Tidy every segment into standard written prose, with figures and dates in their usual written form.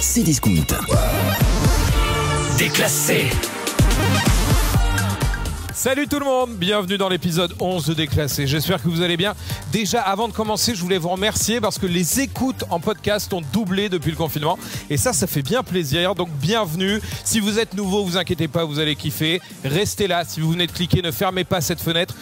Cdiscount. Déclassé. Salut tout le monde, bienvenue dans l'épisode 11 de Déclassé. J'espère que vous allez bien. Déjà, avant de commencer, je voulais vous remercier parce que les écoutes en podcast ont doublé depuis le confinement. Et ça fait bien plaisir. Donc, bienvenue. Si vous êtes nouveau, vous inquiétez pas, vous allez kiffer. Restez là. Si vous venez de cliquer, ne fermez pas cette fenêtre.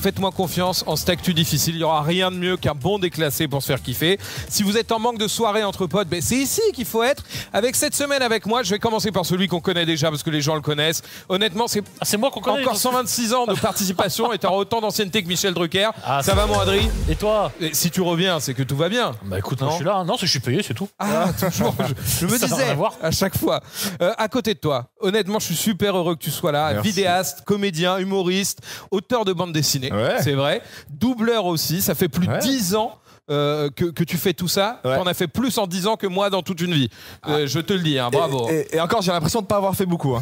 Faites-moi confiance, en cette actu difficile, il n'y aura rien de mieux qu'un bon déclassé pour se faire kiffer. Si vous êtes en manque de soirée entre potes, c'est ici qu'il faut être. Avec cette semaine avec moi, je vais commencer par celui qu'on connaît déjà parce que les gens le connaissent. Honnêtement, c'est moi qu'on connaît. Encore 126 ans de participation et tu as autant d'ancienneté que Michel Drucker. Ça va mon Adri? Et toi? Et si tu reviens, c'est que tout va bien. Bah écoute, moi je suis là. Non, c'est que je suis payé, c'est tout. Ah, toujours. Je me disais à chaque fois. À côté de toi, honnêtement, je suis super heureux que tu sois là. Merci. Vidéaste, comédien, humoriste, auteur de bande dessinée. Ouais. C'est vrai. Doubleur aussi. Ça fait plus de 10 ans que tu fais tout ça. Ouais. Tu en as fait plus en 10 ans que moi dans toute une vie. Je te le dis, hein, bravo. Et encore, j'ai l'impression de pas avoir fait beaucoup. Hein.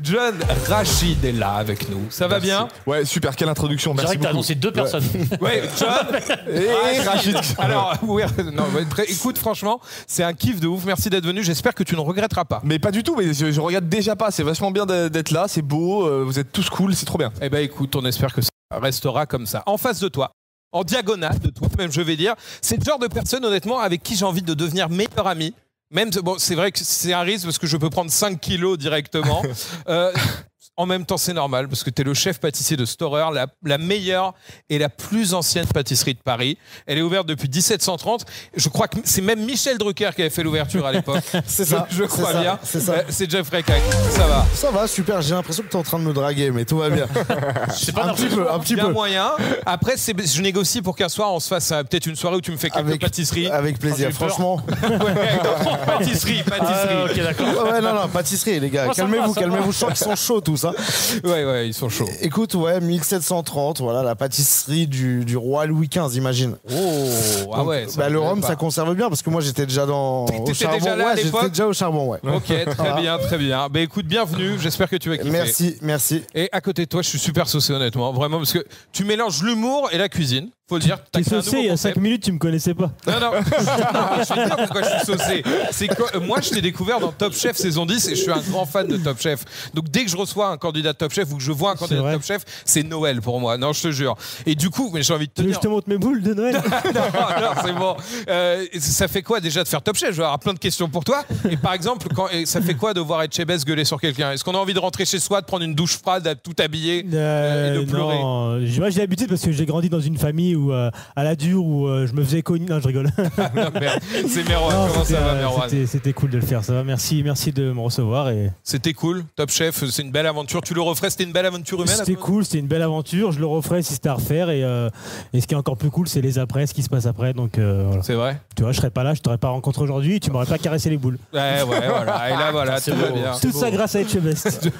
John Rachid est là avec nous. Ça va bien? Ouais, super, quelle introduction. C'est Merci vrai que t'as beaucoup. annoncé deux personnes. Ouais, John Et Rachid. Alors, oui, non, écoute, franchement, c'est un kiff de ouf. Merci d'être venu. J'espère que tu ne regretteras pas. Mais pas du tout, mais je regarde déjà pas. C'est vachement bien d'être là, c'est beau, vous êtes tous cool, c'est trop bien. Eh ben, écoute, on espère que ça restera comme ça. En face de toi, en diagonale de toi, même je vais dire, c'est le genre de personne, honnêtement, avec qui j'ai envie de devenir meilleur ami. Même, bon, c'est vrai que c'est un risque parce que je peux prendre 5 kilos directement. En même temps, c'est normal parce que tu es le chef pâtissier de Storer, la meilleure et la plus ancienne pâtisserie de Paris. Elle est ouverte depuis 1730. Je crois que c'est même Michel Drucker qui avait fait l'ouverture à l'époque. C'est ça. Je crois c'est bien. C'est ça. C'est Jeffrey Cac. Ça va. Ça va, super. J'ai l'impression que t'es en train de me draguer, mais tout va bien. C'est pas un petit Bien peu. moyen. Après, je négocie pour qu'un soir, on se fasse peut-être une soirée où tu me fais quelques pâtisseries. Avec plaisir, j'ai peur. franchement. Pâtisserie. Ok, d'accord. Ouais, non, pâtisserie, les gars. Moi, ça Calmez-vous, va, ça va. Je sens qu'ils sont chauds, tous. Hein. Ouais, ils sont chauds. Écoute, ouais, 1730, voilà, la pâtisserie du roi Louis XV, imagine. Oh, ah ouais. ça Le me rhum, plaît ça pas. conserve bien, parce que moi, j'étais déjà au T'étais charbon. déjà là à Ouais, l'époque j'étais déjà au charbon, ouais. Ok, très bien, très bien. Bah écoute, bienvenue. J'espère que tu vas kiffer. Merci. Et à côté de toi, je suis super saucé honnêtement, vraiment, parce que tu mélanges l'humour et la cuisine. Faut le dire. T'es créé un saucé nouveau il y a concept. 5 minutes, tu me connaissais pas. Non, je vais te dire pourquoi je suis saucé. C'est que moi, je t'ai découvert dans Top Chef saison 10 et je suis un grand fan de Top Chef. Donc dès que je reçois un candidat Top Chef ou que je vois un candidat vrai. Top Chef, c'est Noël pour moi. Non, je te jure. Et du coup, mais j'ai envie de te Tu veux que dire. je te montre mes boules de Noël? non, c'est bon. Ça fait quoi déjà de faire Top Chef? Je vais avoir plein de questions pour toi. Et par exemple, ça fait quoi de voir Etchebest gueuler sur quelqu'un? Est-ce qu'on a envie de rentrer chez soi, de prendre une douche froide, tout habillé et de pleurer? Non, moi j'ai l'habitude parce que j'ai grandi dans une famille où à la dure où je me faisais connu. Non, je rigole. Non, merde. C'est Merwan. Non, Comment ça va, Merwan? C'était cool de le faire. Ça va. Merci de me recevoir et C'était cool. Top Chef, c'est une belle aventure. Tu le referais? C'était une belle aventure humaine? c'était cool. C'était une belle aventure. Je le referais si c'était à refaire et ce qui est encore plus cool, c'est les après, ce qui se passe après. Donc voilà. C'est vrai? Tu vois, je serais pas là, je t'aurais pas rencontré aujourd'hui, et tu m'aurais pas caressé les boules. Ouais, voilà. Et là, voilà, tout va bien. Tout ça grâce à Etchebest.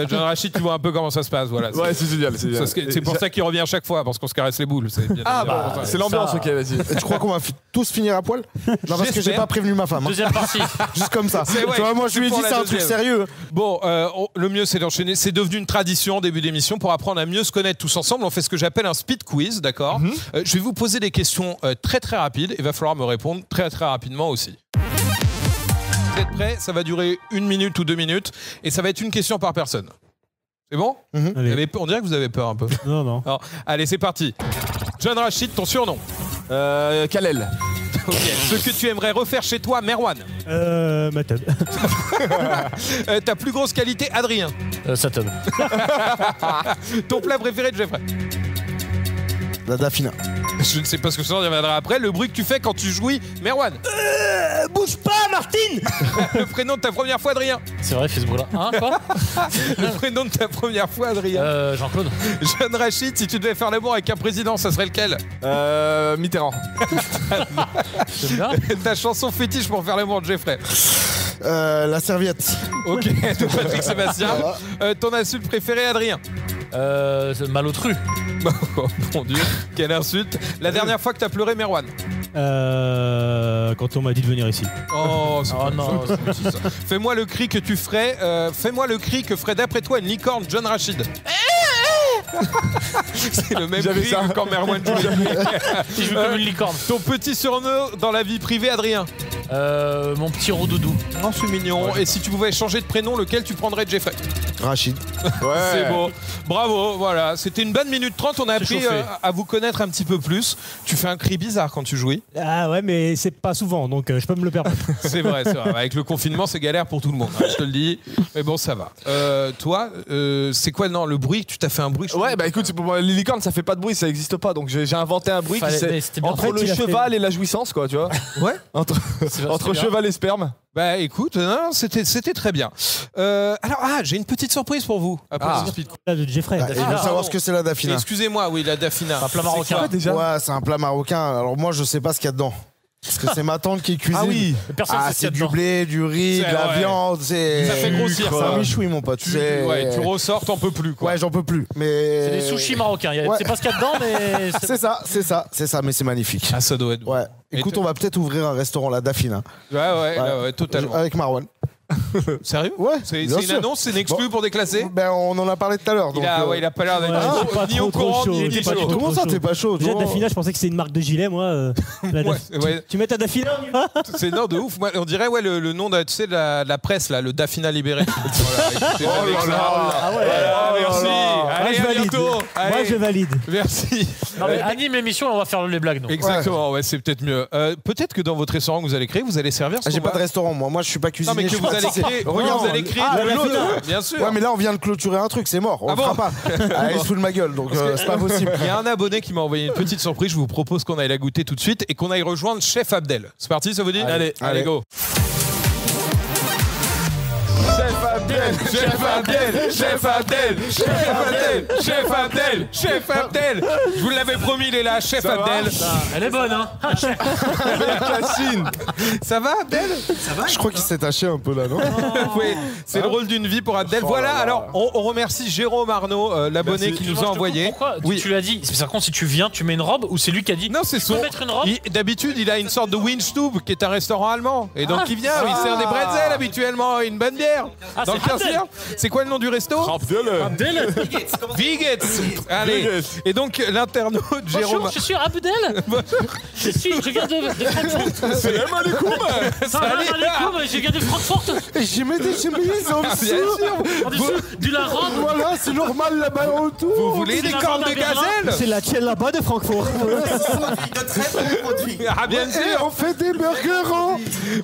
John Rachid, tu vois un peu comment ça se passe. Voilà. Ouais, c'est génial. C'est pour ça qu'il revient à chaque fois, parce qu'on se caresse les boules. C'est bien évidemment. C'est l'ambiance, ok, vas-y. Et tu crois qu'on va tous finir à poil? Non, parce que j'ai J'espère. pas prévenu ma femme. Hein. Deuxième partie. Juste comme ça. C'est vrai, Tu vois, moi, je lui ai pour dit, la c'est un truc deuxième. sérieux. Bon, le mieux c'est d'enchaîner. C'est devenu une tradition en début d'émission pour apprendre à mieux se connaître tous ensemble. On fait ce que j'appelle un speed quiz, d'accord? Je vais vous poser des questions très très rapides. Il va falloir me répondre très très rapidement aussi. Vous êtes prêts? Ça va durer 1 minute ou 2 minutes et ça va être une question par personne. C'est bon? Vous Allez. avez peur? On dirait que vous avez peur un peu. Non. Alors, allez, c'est parti. John Rachid, ton surnom? Kalel. Ok. Ce que tu aimerais refaire chez toi, Merwan? Ma tête. Ta plus grosse qualité, Adrien? Satan. Ton plat préféré de Jeffrey? La Daffina. Je ne sais pas ce que ça reviendra après. Le bruit que tu fais quand tu jouis, Merwan? Bouge pas, Martine. Le prénom de ta première fois, Adrien? C'est vrai, il fait ce bruit-là. Hein, quoi? Le prénom de ta première fois, Adrien? Jean-Claude. John Rachid, si tu devais faire l'amour avec un président, ça serait lequel? Mitterrand. J'aime bien. Ta chanson fétiche pour faire l'amour de Jeffrey? La serviette. Ok, de Patrick Sébastien. Ton insulte préférée, Adrien? C'est Malotru. Oh mon Dieu, quelle insulte. La dernière fois que t'as pleuré, Merwan? Quand on m'a dit de venir ici. Oh, c'est Oh pas non. ça, c'est ça. Fais-moi le cri que tu ferais. Fais-moi le cri que ferait d'après toi une licorne, John Rachid. C'est le même J'avais cri ça. que quand Merwan joue les cris. Si je veux comme une licorne. Ton petit surnom dans la vie privée, Adrien? Mon petit Rodoudou. Non, c'est mignon. Et si tu pouvais changer de prénom, lequel tu prendrais de Jeffrey? Rachid. C'est beau. Bravo, voilà. C'était une bonne minute 30. On a appris chauffé. à vous connaître un petit peu plus. Tu fais un cri bizarre quand tu jouis. Ah ouais, mais c'est pas souvent, donc je peux me le permettre. C'est vrai, c'est vrai. Avec le confinement, c'est galère pour tout le monde, hein, je te le dis. Mais bon, ça va. Toi, c'est quoi le bruit? Tu t'as fait un bruit? Ouais, bah écoute, pour moi, les licornes, ça fait pas de bruit, ça existe pas. Donc j'ai inventé un bruit Fallait- qui mais c'est c'était bien. entre En fait, le il a cheval et la jouissance, quoi, tu vois. Ouais. Entre bien. cheval et sperme. Bah écoute, non, c'était très bien. Alors, j'ai une petite surprise pour vous. Après ce speed quiz. Là, de Jeffrey. Il veut savoir ce que c'est la dafina. Excusez-moi, oui, la dafina. Un plat C'est marocain. quoi déjà Ouais, c'est un plat marocain. Alors moi, je sais pas ce qu'il y a dedans. Parce que c'est ma tante qui cuisine. Ah oui. Personne Ah, sait ce qu'il y a c'est du dedans. blé, du riz, C'est- de la ouais. viande. C'est Ça fait grossir, C'est ça. un michoui, mon pote. Tu ressors, t'en peux plus, quoi. Ouais, j'en peux plus. Mais C'est des sushis marocains. Ouais. C'est pas ce qu'il y a dedans, mais. C'est ça, mais c'est magnifique. Ah, ça doit être. Ouais. Et Écoute, t- on va peut-être ouvrir un restaurant, la Dafina. Ouais, totalement. Avec Marwan. Sérieux? Ouais, C'est bien une sûr. annonce, c'est une exclu Bon. pour déclasser? Ben, on en a parlé tout à l'heure. donc, Il a pas l'air d'être Ouais, c'est pas ni au trop courant, chaud, ni c'est pas chaud. trop Comment ça, chaud. t'es pas chaud Déjà, toi Dafina, je pensais que c'était une marque de gilet, moi. La Ouais, Daf- ouais. Tu mets ta Dafina, on y va? C'est non de ouf. Moi, on dirait le nom de, tu sais, de la presse là, le Dafina libéré. Voilà, écoutez, avec ça. Ah ouais. Voilà, merci. Allez, je à valide. bientôt. Moi, Allez. je valide. Merci. Non, mais anime l'émission, on va faire les blagues, non. Exactement, ouais, c'est peut-être mieux. Peut-être que dans votre restaurant que vous allez créer, vous allez servir ce J'ai qu'on pas de va- restaurant, moi. Moi, je suis pas Non, cuisinier. mais que je suis vous pas allez pâtissier. créer. Regarde, vous allez créer la de l'autre, Dafina. bien sûr. Ouais, mais là, on vient de clôturer un truc, c'est mort. On Ah le bon fera pas. Allez, sous de ma gueule, donc c'est pas possible. Il y a un abonné qui m'a envoyé une petite surprise. Je vous propose qu'on aille la goûter tout de suite et qu'on aille rejoindre Chef Abdel. C'est parti, ça vous dit? Allez, go. Chef Abdel, Chef Abdel, Chef Abdel, Chef Abdel, Chef Abdel, Chef Abdel. Je vous l'avais promis, il est là, Chef Abdel. Elle est bonne, hein. Ça va, Abdel? Je crois qu'il s'est taché un peu là, non? Oui, c'est le rôle d'une vie pour Abdel. Voilà, alors on remercie Jérôme Arnaud, l'abonné Merci. qui nous Moi, a je te envoyé. coupe, Pourquoi Oui. tu l'as dit? C'est par contre, si tu viens, tu mets une robe ou c'est lui qui a dit? Non, c'est Tu peux son. mettre une robe? D'habitude, il a une sorte de Winstube qui est un restaurant allemand. Et donc, il vient, il sert des bretzels habituellement et une bonne bière. Ah, Dans le c'est 15e. C'est quoi le nom du resto? Abdel. Vigets. Allez. Et donc, l'internaute Jérôme. Bonjour, je suis Abdel. Je viens de Francfort. Salam alaikum. Salam alaikum, je viens de Francfort. J'ai mis des chemises en Bien dessous. sûr. En dessous, de la robe. Voilà, c'est normal là-bas autour. Vous voulez C'est des la cornes bande de à Berlin. gazelle? C'est la tienne là-bas de Francfort. Ah, bien Et sûr. on fait des burgers en...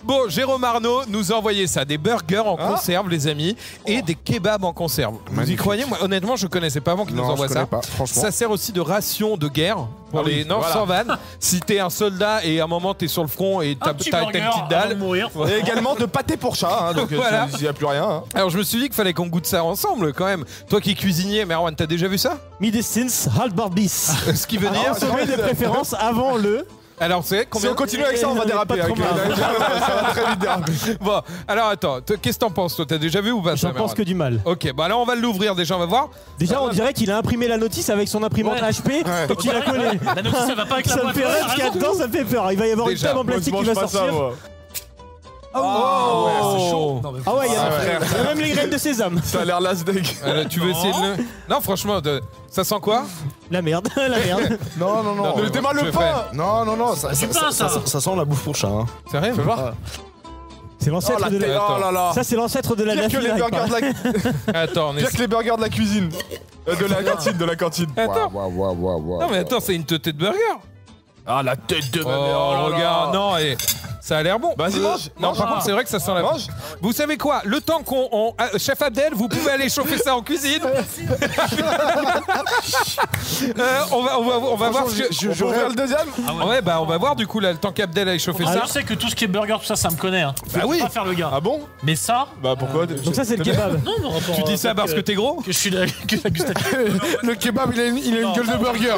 Bon, Jérôme Arnaud nous a envoyé ça, des burgers en conserve, les amis, et des kebabs en conserve. Vous y croyez? Moi, honnêtement, je connaissais pas avant qu'il nous Non, envoie je ça. connais pas, franchement. Ça sert aussi de ration de guerre pour les. Non, sans vanne. Si t'es un soldat et à un moment t'es sur le front et Un petit t'as burger une petite avant dalle. de mourir. Et également de pâté pour chat, hein, donc Voilà. il n'y a plus rien. Hein. Alors je me suis dit qu'il fallait qu'on goûte ça ensemble quand même. Toi qui es cuisinier, Merwan, t'as déjà vu ça? Midestins Halbarbis. Ce qui veut dire. Consommé de préférence avant le. Alors c'est Si combien? on continue avec ça, on va déraper. Pas trop avec- mal. ça va très vite déraper. Bon, alors attends, qu'est-ce que t'en penses? Toi, t'as déjà vu ou pas ça, J'en pense Merwan que du mal. Ok, bah là on va l'ouvrir déjà, on va voir. Déjà, on dirait qu'il a imprimé la notice avec son imprimante Ouais. HP et qu'il a collé. La notice, ça va pas avec la Ça me boîte. fait rire parce qu'il y a dedans, ça me fait peur. Il va y avoir Déjà, une table en Moi, je plastique qui mange va pas ça, sortir. moi. Oh, Ah ouais, il y a même les graines de sésame. Ça a l'air lasdeg. Tu veux essayer de le. Non, franchement, ça sent quoi? La merde, la merde. Non, non, non. Non, Démarre je le fais. pain. Non, non, non. Ça, Du pain, ça. sent la bouffe pour chat. Hein. Sérieux? Fais voir. C'est Oh l'ancêtre la de tête. la. Oh là là. Ça, c'est l'ancêtre de la Pire que les Dafina, burgers de la Attends, on Pire essaie. que les burgers de la cuisine. De la cantine, de la cantine. Attends. Waouh. Non mais attends, c'est une tête de burger. Ah la tête de ma mère. Oh, là là. regarde, non, et ça a l'air bon. Vas-y, mange. Non, mange. par contre, c'est vrai que ça sent la. Mange. Vous savez quoi? Le temps Chef Abdel, vous pouvez aller chauffer ça en cuisine. On va voir. ce que- Je ouvrir le deuxième. Ouais, bah on va voir du coup là, le temps qu'Abdel aille chauffer Ah, ça. je sais que tout ce qui est burger, tout ça, ça me connaît. Hein. Bah oui. Je peux pas faire le gars. Ah bon? Mais ça, Bah pourquoi? Donc, ça, c'est le kebab. non, mais rapport Tu dis ça parce que t'es gros? que je suis la gustative. Le kebab, il a une gueule de burger.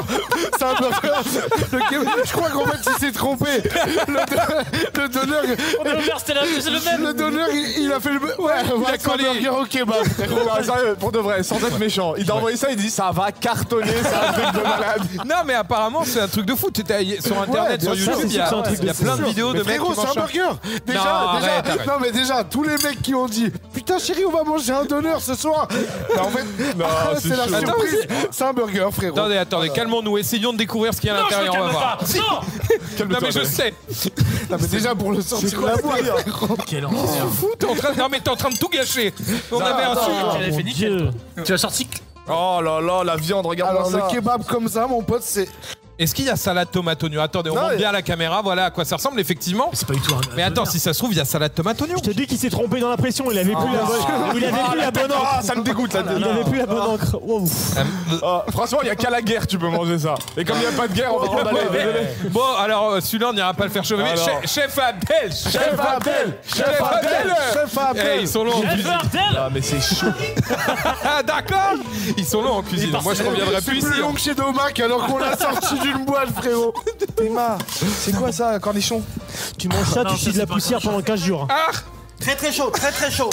C'est un burger. Le kebab, je crois qu'en fait, il s'est trompé. Le donneur, On est ouvert, c'est le même. le donneur, il a fait le. Ouais, il a c'est un collé. burger au kebab. Non, sérieux, pour de vrai, sans être méchant. Il t'a envoyé ça, il dit ça va cartonner, c'est un truc de malade. Non, mais apparemment, c'est un truc de fou. Sur internet, bien sur sûr, YouTube, il y c'est un a, truc il y a de plein fou. de vidéos Mais de mecs frérot, qui c'est un mangent ça. burger. Déjà, Non, arrête. non mais déjà, tous les mecs qui ont dit putain chérie, on va manger un donneur ce soir. Bah, en fait, c'est c'est la chaud. surprise. C'est un burger, frérot. Attendez, calmons-nous. Essayons de découvrir ce qu'il y a à Non, je me l'intérieur. On va calme voir. pas. Non. Non, mais je sais. Non, mais déjà pour le sortir de la boîte. Quel enfer. Fou, non mais t'es en train de tout gâcher. On avait un sujet. Elle a fait nickel. Tu as sorti. Oh là là, la viande, regarde-moi Alors, ça. le kebab comme ça, mon pote, c'est. Est-ce qu'il y a salade tomate oignon? Attendez, on Non, monte mais- bien à la caméra, voilà à quoi ça ressemble effectivement. C'est pas du tout un. Mais attends, si ça se trouve, il y a salade tomate oignon. Je te dis qu'il s'est trompé dans la pression, il avait plus la bonne. Il avait plus la bonne encre. Ah, ça me dégoûte là. Il avait plus la bonne encre. Wow. Ah, franchement, il y a qu'à la guerre tu peux manger ça. Et comme il n'y a pas de guerre, on va en aller. Désolé. Bon, alors celui-là, on n'ira pas le faire chauffer. Mais Alors. Chef Abdel, Chef Abdel Chef Abdel Chef Eh, Abdel ils sont longs en cuisine. Ah, mais c'est chaud. Ah, d'accord. Ils sont longs en cuisine. Moi, je reviendrai plus C'est ici. plus long que chez Domac alors qu'on l'a sorti d'une boîte, frérot. Théma, c'est quoi ça, cornichon? Tu manges ça, Non, tu ça, chies de la c'est pas poussière pendant 15 jours. Ah, Très très chaud, très très chaud.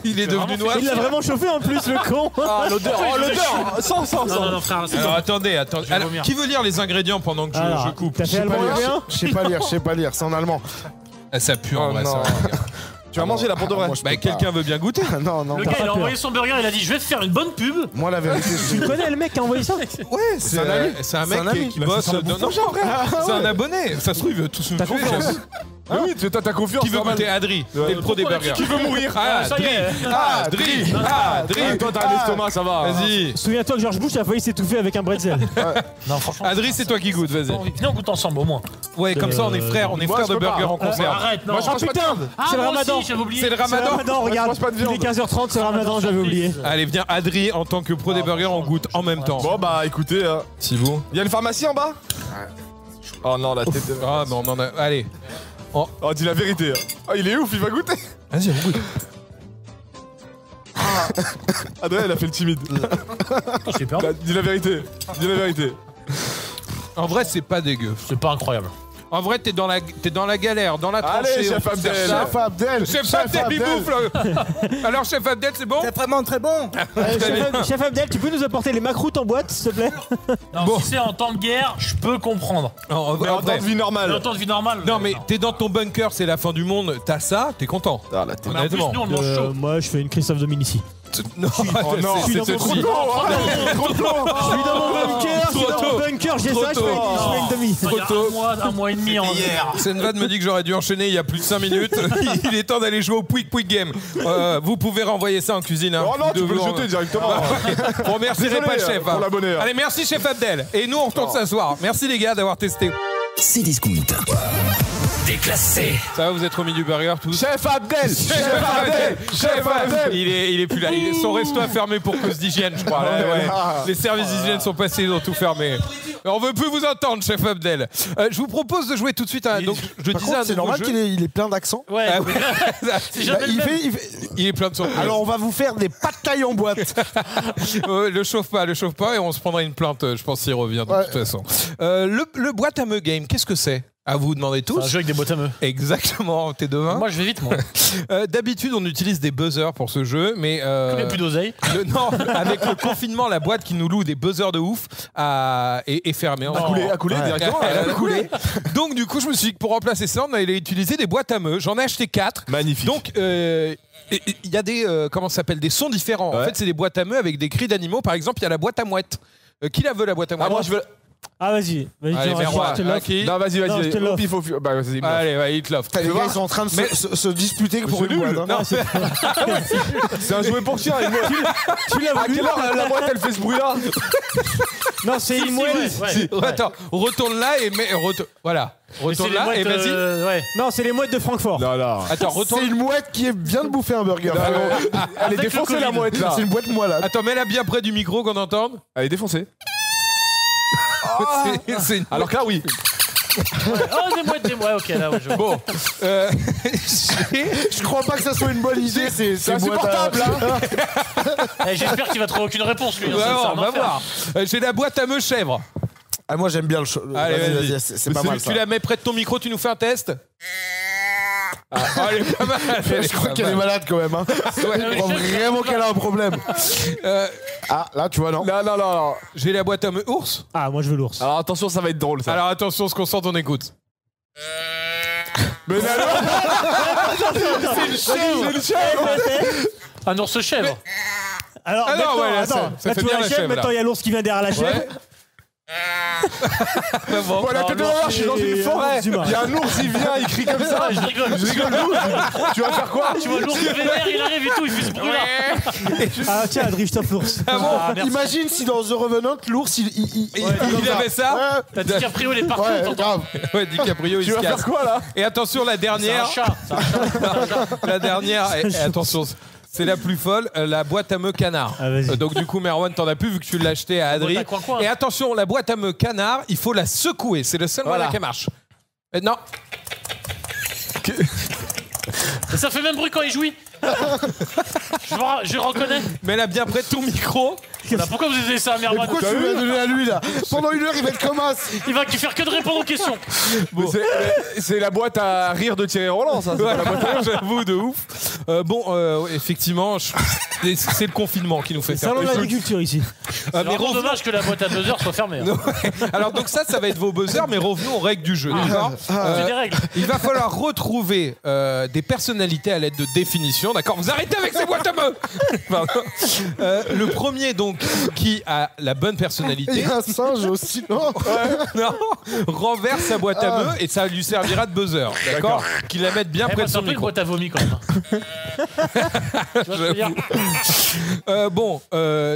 il est devenu noir. Il l'a vraiment chauffé en plus, le con. Ah, l'odeur, oh, l'odeur. Sans. Non, frère, c'est Alors attendez. vais Alors, vomir. qui veut lire les ingrédients pendant que je Alors, coupe? t'as fait allemand bien? Je sais pas lire, c'est en allemand. Ah, ça pue en Oh, vrai. non. Ça. Tu vas manger là pour de vrai. Moi, je Bah, peux quelqu'un veut bien goûter? pas. Non, non, Le pas. gars, il a peur. envoyé son burger, il a dit je vais te faire une bonne pub. Moi, la vérité, Tu connais le mec qui a envoyé ça? Ouais, c'est un ami. C'est un mec C'est un ami. qui Bah, bosse. c'est un Non, bon c'est un abonné. Ça se trouve, il veut tous nous T'as tuer. confiance? Ah oui, tu as ta confiance. Qui veut normal. goûter? Adri, t'es le pro des Pourquoi burgers. qui veut mourir Ça y Adri, est. Adri, Ah, Adri. toi, t'as un estomac, ça va. Vas-y. Souviens-toi que George Bush a failli s'étouffer avec un bretzel. Non, franchement. Adri, c'est toi qui goûtes, vas-y. Venez, on goûte ensemble au moins. Ouais, comme ça, on est frères moi, de je peux burgers pas. en concert. Arrête, non. Moi, je mange pas de viande. Ah, C'est le moi Ramadan. aussi, j'avais oublié. C'est le C'est le ramadan. Ramadan, regarde. mange pas de Il est viande. 15h30, c'est le Ramadan, j'avais oublié. Allez, viens, Adri, en tant que pro des burgers, on goûte en même temps. Bon, bah écoutez, Si vous. il y a une pharmacie en bas. Oh non, la tête de. Ah, non, non, non. Allez. Oh, dis la vérité. Ah, il est ouf, il va goûter. Vas-y, on goûte. Adrien, il a fait le timide. J'ai peur. Dis la vérité. Dis la vérité. En vrai, c'est pas dégueu. C'est pas incroyable. En vrai, t'es dans la galère, dans la tranchée. Allez, on chef peut faire Abdel. ça. Chef Abdel Chef Abdel, il bouffe là. Alors, chef Abdel, c'est bon? C'est vraiment très bon. Chef Abdel, tu peux nous apporter les macroutes en boîte, s'il te plaît? Non, Bon. si c'est en temps de guerre, je peux comprendre. En Mais en temps vrai. de vie Mais en normale. temps de vie normale. Non, mais t'es dans ton bunker, c'est la fin du monde. T'as ça, t'es content. Ah, la tête. Mais en plus, honnêtement. nous, on le mange chaud. Moi, je fais une Christophe Dominici. Non, Oh non, je suis dans c'est mon trop trou. Trop tôt. Je suis dans mon bunker, Trop tôt. j'ai Trop ça, je tôt. fais une demi. Il y a un mois et demi en Senvad me dit que j'aurais dû enchaîner il y a plus de 5 minutes. Il est temps d'aller jouer au Pouic Game. Vous pouvez renvoyer ça en cuisine. Hein. Oh non, tu De peux le vous- jeter directement. Vous remercierez Désolé, pas le chef. pour l'abonné, hein. Allez, merci chef Abdel. Et nous, on retourne s'asseoir. Merci les gars d'avoir testé. C'est Discount. Déclassé. Ça va, vous êtes remis du burger tous? Chef Abdel. Chef Abdel. Chef Abdel. Il est plus là. Son resto a fermé pour cause d'hygiène, je crois. Ouais. Les services d'hygiène sont passés, ils ont tout fermé. On veut plus vous entendre, chef Abdel. Je vous propose de jouer tout de suite à. Donc, je Par disais contre, un c'est nouveau normal jeu. qu'il est plein d'accents. Ouais, Ah ouais. c'est jamais le même. Il est plein de surprises. Alors, on va vous faire des pâtes taille en boîte. Le chauffe pas et on se prendra une plainte, je pense, s'il revient de Ouais. toute façon. Le boîte à me game, qu'est-ce que c'est? À vous demander C'est un tous. jeu avec des boîtes à meux. Exactement, t'es devin. Moi, je vais vite, moi. D'habitude, on utilise des buzzers pour ce jeu, mais Il n'y a plus d'oseille. non, avec le confinement, la boîte qui nous loue des buzzers de ouf est fermée. A coulé directement. Elle a coulé. Donc du coup, je me suis dit que pour remplacer ça, on allait utiliser des boîtes à meux. J'en ai acheté 4. Magnifique. Donc il y a des comment ça s'appelle, des sons différents. En Ouais. fait, c'est des boîtes à meux avec des cris d'animaux. Par exemple, il y a la boîte à mouette. Qui la veut, la boîte à mouette? moi, je veux. Ah, vas-y. Allez, Vas-y, Merwan, je te l'offre. qui Non, vas-y, Non, je te vas-y. l'offre. Au pif, au pif. Bah, vas-y. Allez, ouais, il te l'offre. Les gars, ils sont en train de se disputer pour C'est une nul. boîte. hein. Non, C'est un jouet pour chien. Tu l'as À voulu? quelle heure la boîte elle fait ce bruit là? Non, c'est une mouette. Attends, retourne là et voilà. Retourne là et vas-y. Ouais. Non, c'est les mouettes de Francfort. Non, non. Attends, C'est retourne. une mouette qui vient de bouffer un burger. Elle est Avec le défoncée la Covid. mouette là. C'est une boîte moellade. Attends, mets-la bien près du micro qu'on entende. Elle est défoncée. C'est une- Alors que là, oui. Oh, des mouettes, ok, là, ouais, je vois. Bon, Je crois pas que ça soit une bonne idée. C'est insupportable, là. Eh, j'espère qu'il va trouver aucune réponse, lui. hein, ouais, c'est un on va enfer. voir. J'ai la boîte à me chèvre. Ah, moi j'aime bien le show. Allez, vas-y. C'est pas mal Tu ça. la mets près de ton micro, tu nous fais un test. Elle est pas mal. Je crois qu'elle est malade quand même. Hein. Je crois vraiment qu'elle a un problème. Ah, là tu vois, non? Non, non, non, non. J'ai la boîte à me ours. Ah, moi je veux l'ours. Alors attention, ça va être drôle ça. Alors attention, on se concentre, on écoute. Mais c'est une chèvre. Un ours chèvre. Alors, Ah non, maintenant, ouais, là, attends, ça là, fait tu vois bien la la chèvre, chèvre, maintenant là. il y a l'ours qui vient derrière la chèvre. Ouais. Bon, la tête de ma mère, je suis dans une forêt. Il y a un ours, il vient, il crie comme ça. Je rigole. Je rigole d'où? Tu vas faire quoi? Tu vois l'ours vénère, il arrive et tout, il fait ce bruit-là. Ah tiens, Drift l'ours. Merci. Imagine si dans The Revenant, l'ours, Il avait ça. T'as dit DiCaprio, il est partout. Ouais, t'entends. grave. Ouais, DiCaprio, il Tu se vas faire casse. quoi là? Et attention, la C'est un dernière. chat. C'est un chat. La dernière, et attention, c'est la plus folle, la boîte à meux canard. Ah, vas-y. Donc du coup, Merwan, t'en as plus vu que tu l'as acheté à Adri. boîte à coin-coin. Et attention, la boîte à meux canard, il faut la secouer. C'est le seul moyen qu'elle marche. Non. Et ça fait même bruit quand il jouit. Je reconnais. Mais elle a bien près de ton micro. Bah, pourquoi vous avez ça à Merwan? Pourquoi tu lui as donné à lui là? Pendant 1 heure, il va être comme as. Il va faire que de répondre aux questions. Mais c'est la boîte à rire de Thierry Roland, ça. C'est pas la boîte à rire. J'avoue, de ouf. Effectivement, c'est le confinement qui nous fait faire. Salon de l'agriculture ici. C'est vraiment dommage que la boîte à buzzer soit fermée. Hein. Alors donc ça va être vos buzzers, mais revenons aux règles du jeu. D'accord. J'ai des règles. Il va falloir retrouver des personnalités à l'aide de définitions. D'accord. Vous arrêtez avec ces boîtes à meux. Pardon. Le premier donc qui a la bonne Il personnalité. y a un singe aussi, non? Non, renverse sa boîte à meux et ça lui servira de buzzer. D'accord. Qu'il la mette bien près de C'est son un peu une micro. boîte à vomi quand même. Tu vois ce que je veux dire?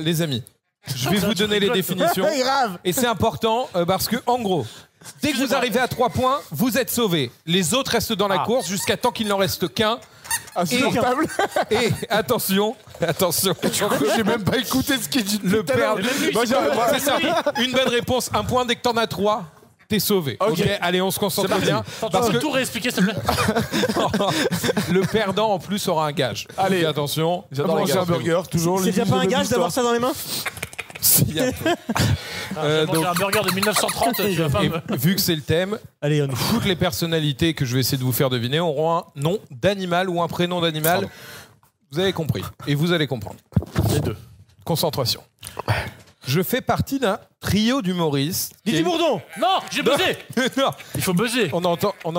Les amis, je vais vous donner les définitions. Grave. Et c'est important parce que, en gros, dès que vous arrivez à 3 points, vous êtes sauvés. Les autres restent dans la course jusqu'à temps qu'il n'en reste qu'un. Insupportable. Et attention. J'ai même pas écouté ce qu'il dit. Le perdant. Moi, C'est ça. Une bonne réponse, un point. Dès que t'en as 3, t'es sauvé. Ok. Allez, on se concentre bien. Attends, Parce tu que peux tout réexpliquer s'il te plaît. le perdant, en plus, aura un gage. Allez. Donc, attention. J'adore les Manger un gars. burger, toujours. C'est déjà pas un gage d'avoir ça dans les mains? Si, un peu. J'ai mangé donc- un burger de 1930. Tu vas pas Et me... vu que c'est le thème, Allez, on toutes les personnalités que je vais essayer de vous faire deviner auront un nom d'animal ou un prénom d'animal. Vous avez compris. Et vous allez comprendre. Les deux. Concentration. Je fais partie d'un trio d'humoristes. Didier Bourdon. Non, j'ai buzzé. Non, Il faut buzzer. on a Non,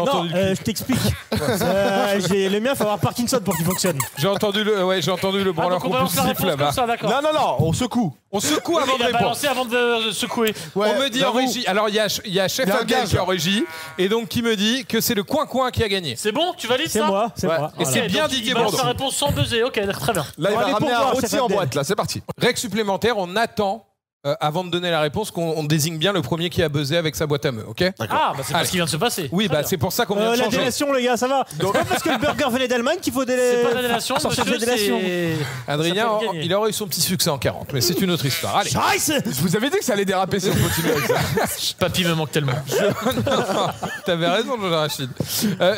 entendu. je t'explique. Le mien, il faut avoir Parkinson pour qu'il fonctionne. J'ai entendu le branleur Donc on balance la compulsif réponse là-bas. comme ça, d'accord. Non, on secoue. On secoue Oui, mais avant de il a répondre. balancé avant de secouer. Ouais, On me dit en j'avoue. régie. Alors il y a Chef Il y a un Abdel gage, qui est en là. régie et donc qui me dit que c'est le coin qui a gagné. C'est bon, tu valides C'est ça? moi, c'est moi. Et c'est Ok, bien donc Didier il balance Bourdon. sa réponse sans buzzer. Ok, très bien. Là, il Bon, va allez, ramener pour un voir, rôti Chef en Abdel. boîte, là, c'est parti. Règle supplémentaire, on attend avant de donner la réponse qu'on désigne bien le premier qui a buzzé avec sa boîte à meux, ok? Ah, bah c'est Allez. ce qui vient de se passer. Oui, Très bah bien. c'est pour ça qu'on vient de La changer. délation, les gars, ça va. C'est pas parce que le burger venait d'Allemagne qu'il faut C'est pas de la délation, sortir monsieur, de la délation. c'est... Adrien, Ça peut le gagner. il aurait eu son petit succès en 40, mais c'est une autre histoire. Allez. Scheiße. Je vous avais dit que ça allait déraper si on continue avec ça. Papy me manque tellement. T'avais raison, Jean Rachid.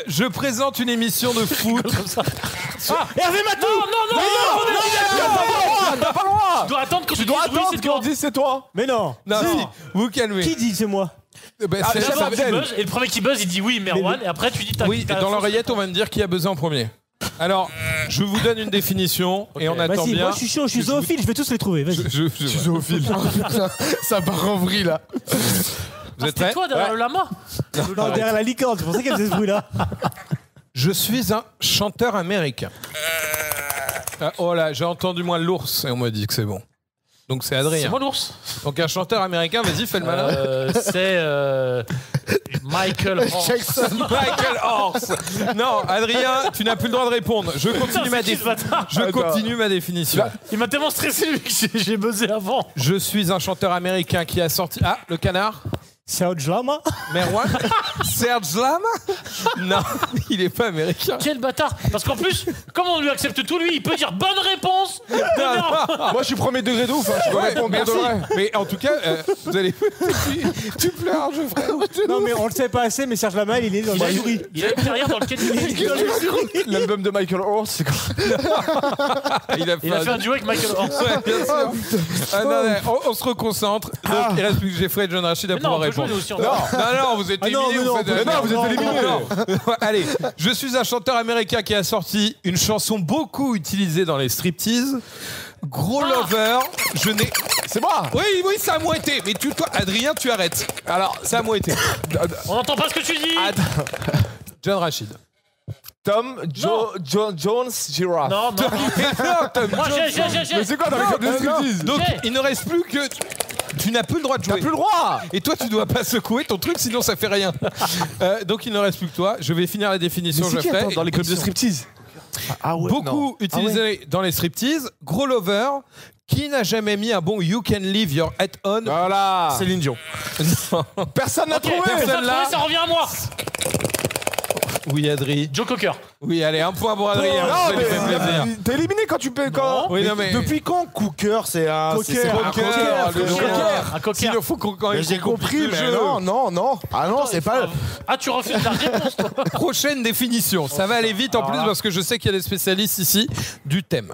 Je présente une émission de foot. Hervé Matou. Non, T'as pas le droit. tu dois attendre que Tu dois dises oui, attendre c'est qu'on toi. dise c'est toi. Mais non. Non, si, vous calmez. Qui dit que c'est moi? Ben, Ah, c'est- Chef D'abord, tu Abdel. buzzes, et le premier qui buzz, il dit oui, Merwan, et après tu dis ta Oui, et ta dans fausse l'oreillette, on réponse. va me dire qui a buzzé en premier. Alors, je vous donne une définition et on attend Vas-y, bien. moi je suis chaud, je suis zoophile, je vais tous les trouver. Vas-y. Je- Ça part en vrille là. Vous êtes C'était prêts? toi derrière le lama. Non, derrière la licorne, c'est pour ça qu'elle faisait ce bruit-là. Je suis un chanteur américain. Oh là, j'ai entendu moi l'ours et on m'a dit que c'est bon. Donc c'est C'est Adrien. moi l'ours. Donc un chanteur américain, vas-y, fais le malin. C'est Michael Horst. Jackson. Michael Horst. Non, Adrien, tu n'as plus le droit de répondre. Je continue, c'est qui, ce bâtard je continue ma définition. Il m'a tellement stressé vu que j'ai buzzé avant. Je suis un chanteur américain qui a sorti... Ah, le canard Serge Lama. Merwan Serge Lama Non, il est pas américain. Quel bâtard. Parce qu'en plus, comme on lui accepte tout, lui, il peut dire bonne réponse. Moi, je suis premier degré de ouf. Hein. Je peux Ouais, répondre pour merci. de vrai. Mais en tout cas, vous allez... tu pleures, je frère. Non, mais on le sait pas assez, mais Serge Lama, il est dans le jury. Il a une carrière dans lequel L'album de Michael Horst, c'est quoi? Il a il a fait un duo avec Michael Horst. Ouais, bien sûr. Ah, non, on se reconcentre. Donc, il reste plus que Geoffrey et John Rachid à Mais non, pouvoir on peut jouer répondre. nous aussi. Non, vous êtes Ah non, éliminés. mais non, vous faites- mais non, vous êtes éliminés. non. Allez, je suis un chanteur américain qui a sorti une chanson beaucoup utilisée dans les striptease. Gros lover, je n'ai... C'est moi. Oui, ça a été. Mais toi, Adrien, tu arrêtes. Alors, ça a été. On n'entend pas ce que tu dis. John Rachid. Tom Jones Giraffe. Non, non. Non, Tom Moi, Jones. j'ai. Mais c'est quoi dans les codes de striptease? Donc, J'ai. il ne reste plus que... Tu n'as plus le droit de jouer. T'as plus le droit. Et toi, tu dois pas secouer ton truc, sinon ça fait rien. Donc il ne reste plus que toi. Je vais finir la définition. Mais c'est qui, attends, dans les clubs de striptease? Ah ouais. Beaucoup utilisé dans les striptease. Gros lover. Qui n'a jamais mis un bon You Can Leave Your Head On? Voilà. Céline Dion. Personne n'a Ok, trouvé. personne là. ça revient à moi. Oui, Adri. Joe Cocker. Oui, allez, un point pour Adrien. Non, ça lui fait plaisir. mais t'es éliminé quand tu peux. Quand... Oui, non, mais... Depuis quand Cooker, c'est un... c'est Un cocker, le Cocker. joueur. Un cocker. Sinon, faut qu'on quand Mais même j'ai qu'on compris, complique le mais jeu. non. Ah non, c'est pas... Ah, tu refuses la réponse, toi. Prochaine définition. Ça va aller vite en plus parce que je sais qu'il y a des spécialistes ici du thème.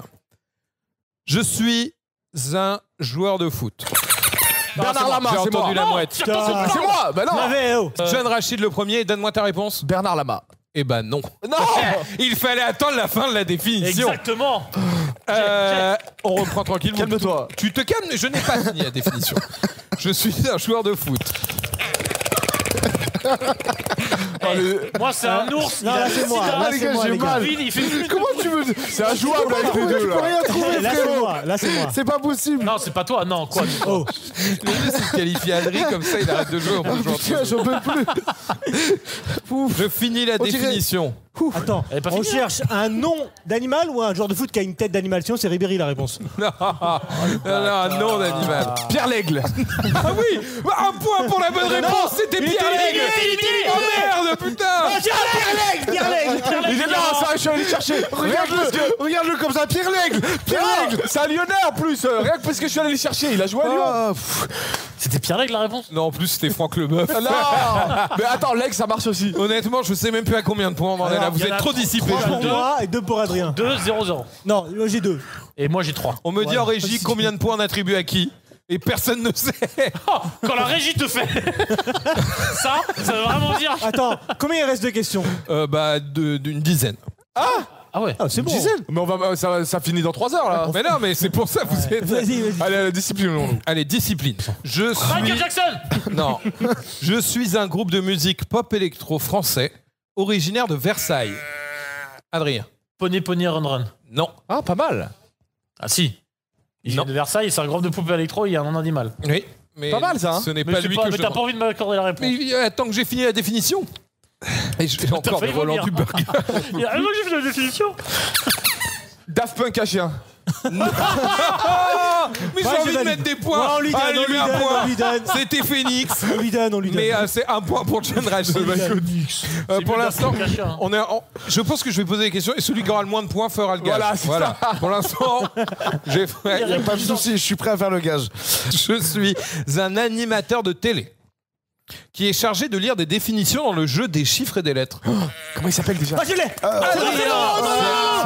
Je suis un joueur de foot. Bernard Lama, J'ai c'est moi. entendu la mouette. C'est moi. Bah non. John Rachid le premier, donne-moi ta réponse. Bernard Lama. Eh ben non. Non. Il fallait attendre la fin de la définition. Exactement. On reprend tranquillement. Calme-toi. Tu te calmes, je n'ai pas fini la définition. Je suis un joueur de foot. Moi, c'est un ours. Non, là, c'est moi. Là, les c'est gars, moi, j'ai les gars. mal. Il fait plus. Comment tu veux... C'est injouable avec les deux Tu peux là. rien trouver, Là, c'est frérot. moi. Là, c'est moi. C'est pas possible. Non, c'est pas toi. Non, quoi. Oh, Le jeu, c'est de qualifier Adri, comme ça il arrête de jouer. On peut jouer entre Putain, nous. j'en peux plus. Je finis la On dirait- définition. attends. Elle est pas On finie, cherche un nom d'animal ou un joueur de foot qui a une tête d'animal? Sinon, c'est Ribéry la réponse. Non, un nom d'animal. Pierre l'Aigle. Ah oui, un point pour la bonne réponse, c'était il Pierre était Lègue. éliminé. Oh merde, putain. Il est là, ça, je suis allé le chercher. Regarde-le comme ça, Pierre L'Aigle. Pierre L'Aigle. C'est un Lyonnais en plus. Rien que parce que je suis allé le chercher. Il a joué à Lyon. Ah, C'était Pierre Lègle la réponse. Non, en plus c'était Franck Leboeuf. Non. Mais attends, l'Aigle, ça marche aussi. Honnêtement, je sais même plus à combien de points on en est là. Vous il y en êtes a trop trois. dissipés. 3 pour moi et 2 pour Adrien. 2-0-0. Non, moi, j'ai 2. Et moi, j'ai 3. On me dit Ouais, en régie si tu combien de points on attribue à qui et personne ne sait. Oh, quand la régie te fait ça veut vraiment dire. Attends, combien il reste de questions? D'une dizaine. Ah ouais. Ah, c'est bon. Mais on va, ça finit dans 3 heures là. Mais non, mais c'est pour ça que vous êtes. Vas-y. Allez, la discipline. Allez, discipline. Je Michael suis. Jackson. Non. Je suis un groupe de musique pop électro français originaire de Versailles. Adrien. Pony Run Run. Non. Ah, pas mal. Ah si. Il Non. vient de Versailles, c'est un groupe de poupées électro, il y a un nom d'animal. Oui. Mais Pas mal, ça, hein. Ce n'est Mais, pas c'est lui pas, que mais je. t'as pas envie de m'accorder la réponse. Mais attends que j'ai fini la définition. Et je fais encore failli le Roland vomir. du burger. Il y a un mot que j'ai fait la définition. Daft Punk à chien. Ah, mais j'ai Ouais, envie je de valide. mettre des points. Ouais, on lui donne, Allez, on lui lui un donne, point. on lui donne. C'était Phoenix. On lui donne, on lui donne. Mais c'est un point pour John Rachid. Pour l'instant, on est je pense que je vais poser des questions et celui qui aura le moins de points fera le gage. Voilà, c'est ça. Pour l'instant, j'ai fait. y a pas de souci, je suis prêt à faire le gage. Je suis un animateur de télé qui est chargé de lire des définitions dans le jeu des chiffres et des lettres. Comment il s'appelle déjà? Ah, je l'ai. C'est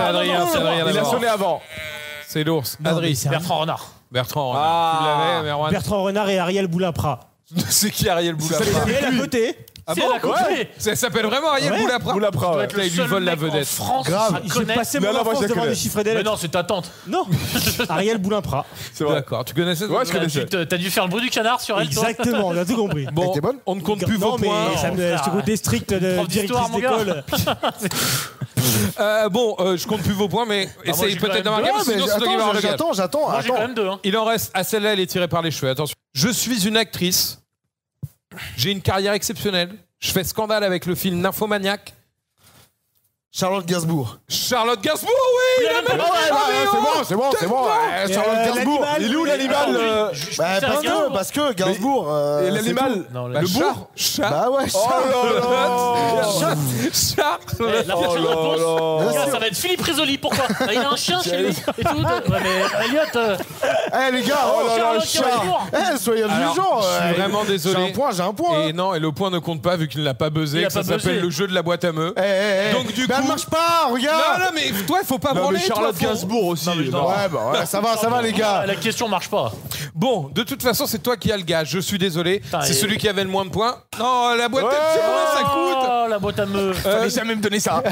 Adrien, c'est Adrien. Il a d'abord. sonné avant. C'est l'ours. Non, mais Adrien. c'est Bertrand Renard. Bertrand. Ah. Tu l'avais, Merwan. Bertrand Renard et Ariel Boulapra. C'est qui Ariel Boulapra? Et elle à côté. Ah C'est bon la côté. Ça s'appelle vraiment Ariel Ouais. Boulapra. Boulapra, ouais. Là, il lui Seul vole la mec en vedette. France Grave. qui J'ai connaît. passé Mais mon alors, moi, enfance je la devant connais. des chiffres et des Mais lettres. non, c'est ta tante. Non. Ariel Boulapra. C'est vrai. D'accord, tu connaissais ça? Ouais, je connaissais. T'as dû faire le bruit du canard sur elle, toi. Exactement, on a tout compris. Bon, Elle était bonne on ne compte plus Non, vos mais points. ça me ce côté strict de Prof d'histoire, directrice mon gars. d'école. Je compte plus vos points, mais moi, essayez j'ai quand peut-être même d'avoir un deux. gage, sinon c'est toi qui vas avoir le gage. J'attends. Moi, j'ai quand même 2. Hein. Il en reste. Ah, celle-là, elle est tirée par les cheveux. Attention. Je suis une actrice. J'ai une carrière exceptionnelle. Je fais scandale avec le film Nymphomaniac. Charlotte Gainsbourg. Charlotte Gainsbourg, oui! Il a même pas C'est bon. Charlotte Gainsbourg. l'animal. Il est où l'animal Parce que Gainsbourg. Et l'animal? Non, Le bourg? Chat. Bah ouais, Charlotte. La prochaine réponse, gars, ça va être Philippe Risoli. Pourquoi? Il a un chien chez lui et tout. Ouais, mais Elliot, Eh les gars, oh là là, Charlotte chat. Gainsbourg. Eh, soyez Alors, indulgents. je suis vraiment désolé. J'ai un point. Et non, et le point ne compte pas vu qu'il n'a pas buzzé. Il a Ça pas s'appelle buzzé. le jeu de la boîte à meux. Donc Donc, du elle coup- marche pas, regarde. Non, mais toi, il faut pas Non, branler. mais Charlotte toi, faut- Gainsbourg aussi. non. Ouais, ça va les gars. La question marche pas. Bon, de toute façon, c'est toi qui as le gage. Je suis désolé. Putain, C'est et- celui qui avait le moins de points. Non, la boîte à meux, tu sais combien ça coûte? Oh, la boîte à meux. Fallait jamais me donner ça.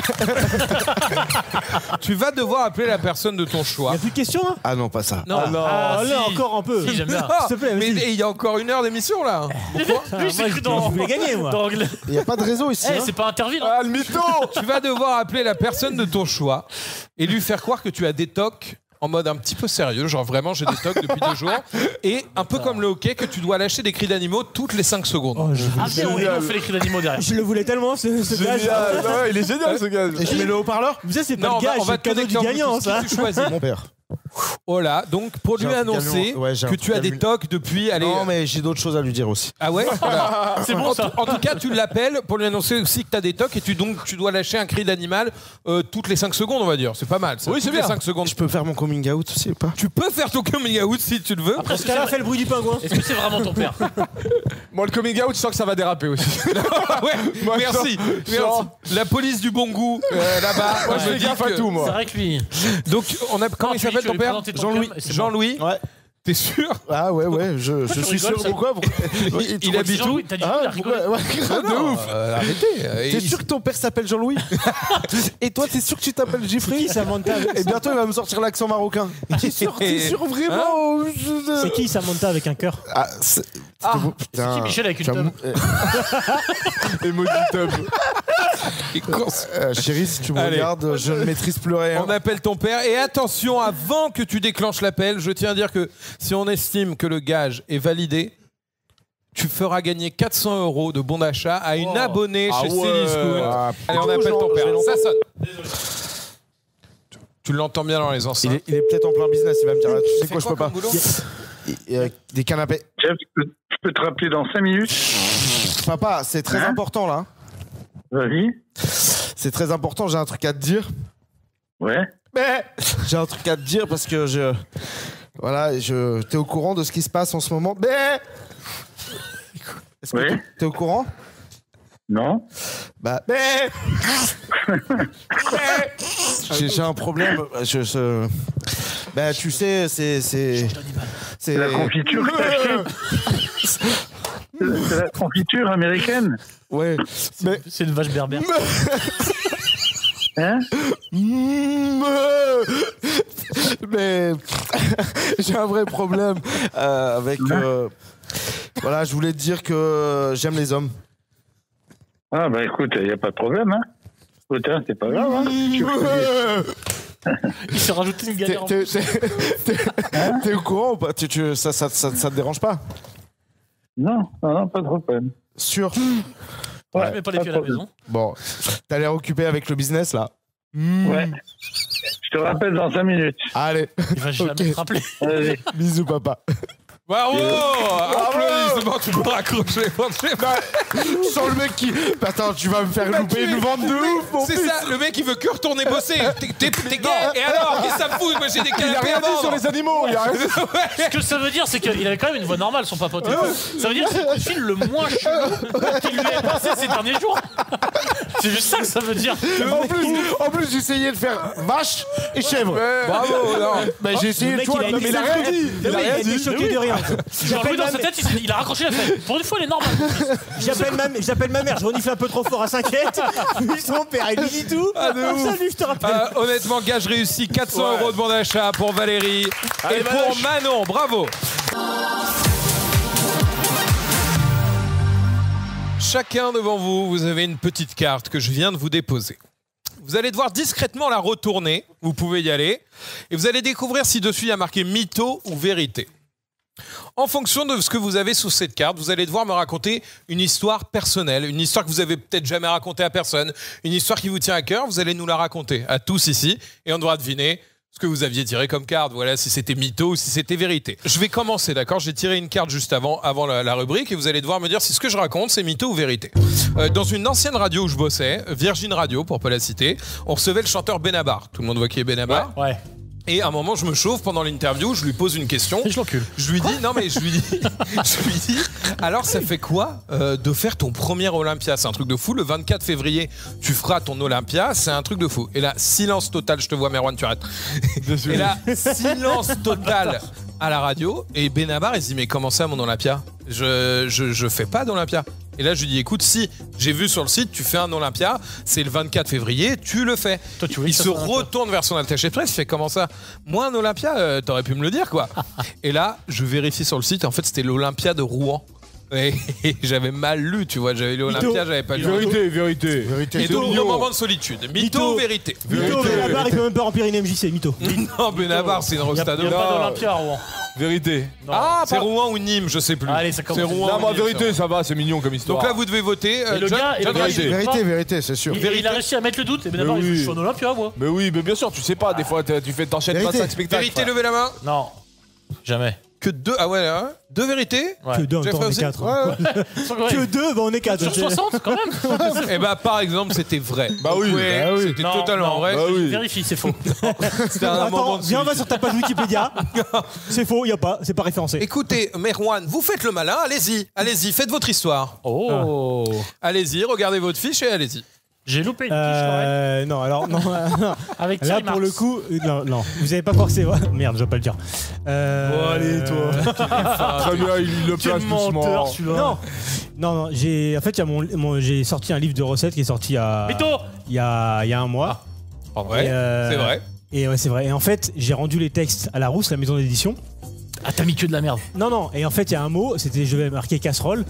Tu vas devoir appeler la personne de ton Il choix. n'y a plus de questions, hein? Ah non, pas ça. Non. Ah, là, si. encore un peu. Si, j'aime bien. Ah, S'il te plaît, mais vas-y. il y a encore 1 heure d'émission là. Lui, c'est moi, cru je dans. voulais gagner, moi. dans- Il y a pas de réseau ici. Eh, hein. c'est pas Interville. Ah, le mytho. Tu vas devoir appeler la personne de ton choix et lui faire croire que tu as des tocs en mode un petit peu sérieux, genre vraiment j'ai des tocs depuis 2 jours, et un peu comme le hockey que tu dois lâcher des cris d'animaux toutes les 5 secondes. Oh, Ah, bien, on fait les cris d'animaux derrière. je le voulais tellement, ce gage. Génial. Ouais, il est génial ce gars. Et je mets le haut-parleur. Mais ça, c'est pas Non, le gage, on va c'est te le cadeau connecter du en gagnant, Bluetooth, ça. qui tu choisis. Mon père. Voilà, donc pour lui J'ai un truc annoncer à lui- ouais, j'ai un que truc tu as à des lui- tocs depuis... Allez, Non, mais j'ai d'autres choses à lui dire aussi. Ah ouais voilà. C'est bon ça. En tout cas, tu l'appelles pour lui annoncer aussi que tu as des tocs et tu dois lâcher un cri d'animal toutes les 5 secondes, on va dire. C'est pas mal. Ça. Oui, c'est Toutes les bien. 5 secondes. Je peux faire mon coming out aussi ou pas? Tu peux faire ton coming out si tu le veux. Après, Oscar a fait le bruit du pingouin. est-ce que c'est vraiment ton père? Moi, le coming out, je sens que ça va déraper aussi. Ouais, Moi, merci. je Merci. sens- La police du bon goût là-bas. Moi, me je fais dit gaffe à que- tout, C'est moi. vrai que lui. Donc, comment il tu s'appelle lui ton père? présenter ton Jean-Louis. cum et c'est Jean-Louis. Ouais. T'es sûr? Ah ouais, je tu suis sûr. rigoles, ça Pourquoi? Il habite où? Jean-Louis, t'as dit Ah, il a rigolé. pourquoi? Ouais, grave, de Non, ouf. arrêtez. T'es sûr que ton père s'appelle Jean-Louis? Et toi, t'es sûr que tu t'appelles Jeffrey? Qui Samantha Et bientôt, il va me sortir l'accent marocain. T'es sûr vraiment? C'est qui Samantha avec un cœur? Ah, c'est beau, putain. C'est qui Michel avec une Tu as teub? Emoji tub. Chérie, si tu me Allez. regardes, je ne maîtrise plus rien. On appelle ton père. Et attention, avant que tu déclenches l'appel, je tiens à dire que si on estime que le gage est validé, tu feras gagner 400 € de bon d'achat à une abonnée chez Cdiscount. Ah, Allez, on appelle ton père. Ça sonne. Tu l'entends bien dans les enceintes. il est peut-être en plein business, il va me dire, tu sais quoi, je peux pas. Des canapés. Jeff, je peux te rappeler dans 5 minutes. Papa, c'est très Hein important là. Vas-y. C'est très important, j'ai un truc à te dire. Ouais. Mais j'ai un truc à te dire parce que t'es au courant de ce qui se passe en ce moment. Mais est-ce que Oui. t'es au courant? Non. Bah, j'ai un problème. Bah, tu sais, c'est La confiture que t'as achetée. C'est la confiture américaine. Ouais. Mais C'est une vache berbère. Hein? mais j'ai un vrai problème avec. Voilà, je voulais te dire que j'aime les hommes. Ah bah écoute, il n'y a pas de problème. Hein. Écoute, hein, c'est pas grave. Hein. Il s'est rajouté une galère. T'es au courant ou pas? Ça te dérange pas? Non, pas de problème. Sûr? Ouais, mais pas les pieds à la maison. Bon, t'as l'air occupé avec le business là? Ouais. Je te rappelle dans 5 minutes. Allez, Il va jamais te rappeler. Allez. bisous papa. Bravo! Applaudissements, tu peux raccrocher. Je sens le mec qui... Attends, tu vas me faire louper une vente de ouf, mon C'est fils. ça, le mec il veut que retourner bosser. T'es gay. Et alors, qu'est-ce que ça me fout? Moi j'ai des Il a canapés rien à dit sur vendre. les animaux. Il a rien dit. Ce que ça veut dire, c'est qu'il avait quand même une voix normale, son papa au téléphone. Ça veut dire que c'est le coup de fil le moins chelou qu'il lui ait passé ces derniers jours. C'est juste ça que ça veut dire. En plus, j'essayais de faire vache et chèvre. Bravo, non. Bah, j'ai essayé Le de mec, toi, il a mais il a rien dit. Il a été choqué de rien. Jean-Louis, dans sa tête, il a raccroché la fête. Pour une fois, il est normal. J'appelle ma mère, je renifle un peu trop fort à 5-ette. Puis son père, il lui dit tout. Salut, je te rappelle. Honnêtement, gage réussi, 400 € de bon d'achat pour Valérie et pour Manon. Bravo. Chacun devant vous, vous avez une petite carte que je viens de vous déposer. Vous allez devoir discrètement la retourner, vous pouvez y aller, et vous allez découvrir si dessus il y a marqué mytho ou vérité. En fonction de ce que vous avez sous cette carte, vous allez devoir me raconter une histoire personnelle, une histoire que vous avez peut-être jamais racontée à personne, une histoire qui vous tient à cœur, vous allez nous la raconter à tous ici, et on devra deviner ce que vous aviez tiré comme carte, voilà, si c'était mytho ou si c'était vérité. Je vais commencer, d'accord? J'ai tiré une carte juste avant la rubrique, et vous allez devoir me dire si ce que je raconte, c'est mytho ou vérité. Dans une ancienne radio où je bossais, Virgin Radio, pour pas la citer, on recevait le chanteur Benabar. Tout le monde voit qui est Benabar? Ouais. Et à un moment, je me chauffe pendant l'interview, je lui pose une question. Et je l'encule. Je lui dis, je lui dis, alors ça fait quoi de faire ton premier Olympia? C'est un truc de fou. Le 24 février, tu feras ton Olympia, c'est un truc de fou. Et là, silence total, je te vois, Merwan, tu arrêtes. Et là, silence total à la radio. Et Benabar, il se dit, mais comment ça, mon Olympia? Je fais pas d'Olympia. Et là, je lui dis, écoute, si j'ai vu sur le site, tu fais un Olympia, c'est le 24 février, tu le fais. Toi, tu voulais Il que ça se soit un Olympia. retourne vers son attaché de presse, il fait comment ça? Moi, un Olympia, t'aurais pu me le dire, quoi. Et là, je vérifie sur le site, en fait, c'était l'Olympia de Rouen. Et j'avais mal lu, tu vois. J'avais lu Olympia, j'avais pas lu. Vérité. Et donc, nos moments de solitude. Mytho ou vérité? Mytho, Benabar, il peut même pas remplir une MJC, mytho. Non, Benabar, c'est une Il n'y rosta a de pas d'Olympia à Rouen. Vérité. Ah, c'est Rouen ou Nîmes, je sais plus. Allez, ça commence. C'est Rouen. Non, moi, ou Nîmes, vérité, ça. ça va, c'est mignon comme histoire. Donc là, vous devez voter. Et le gars, Vérité, c'est sûr. il a réussi à mettre le doute. Et Benabar, Mais il oui. je suis en Olympia, moi. Mais oui, mais bien sûr, tu sais pas, des fois, t'enchaînes Vérité. 25 spectacles. Vérité, levez la main. Non. Jamais. Que 2. Ah ouais, là. 2 vérités. Ouais. Que 2, en même temps, on est aussi 4. Ouais. Que 2, bah on est 4. Sur 60 quand même. Et bah, par exemple, c'était vrai. Bah oui. Ouais, Bah oui. c'était Non, totalement non. vrai. Bah oui. Vérifie, c'est faux. C'était un moment Attends, de viens, on va solitude. sur ta page Wikipédia. C'est faux, y a pas, c'est pas référencé. Écoutez, Merwan, vous faites le malin, allez-y, faites votre histoire. Oh. Allez-y, regardez votre fiche et allez-y. J'ai loupé une quiche, Lorraine. Non, alors, non. Avec Là, Thierry pour Marx. le coup, non, vous avez pas forcé. Merde, je vais pas le dire. allez, toi. Très bien, il le Quel place menteur, doucement. celui-là. Non, j'ai j'ai sorti un livre de recettes qui est sorti Mytho. il y a un mois. Ouais, Et, c'est vrai. Et ouais, c'est vrai. Et en fait, j'ai rendu les textes à la Rousse, la maison d'édition. Ah, t'as mis que de la merde. Non, et en fait, il y a un mot, je vais marquer casserole.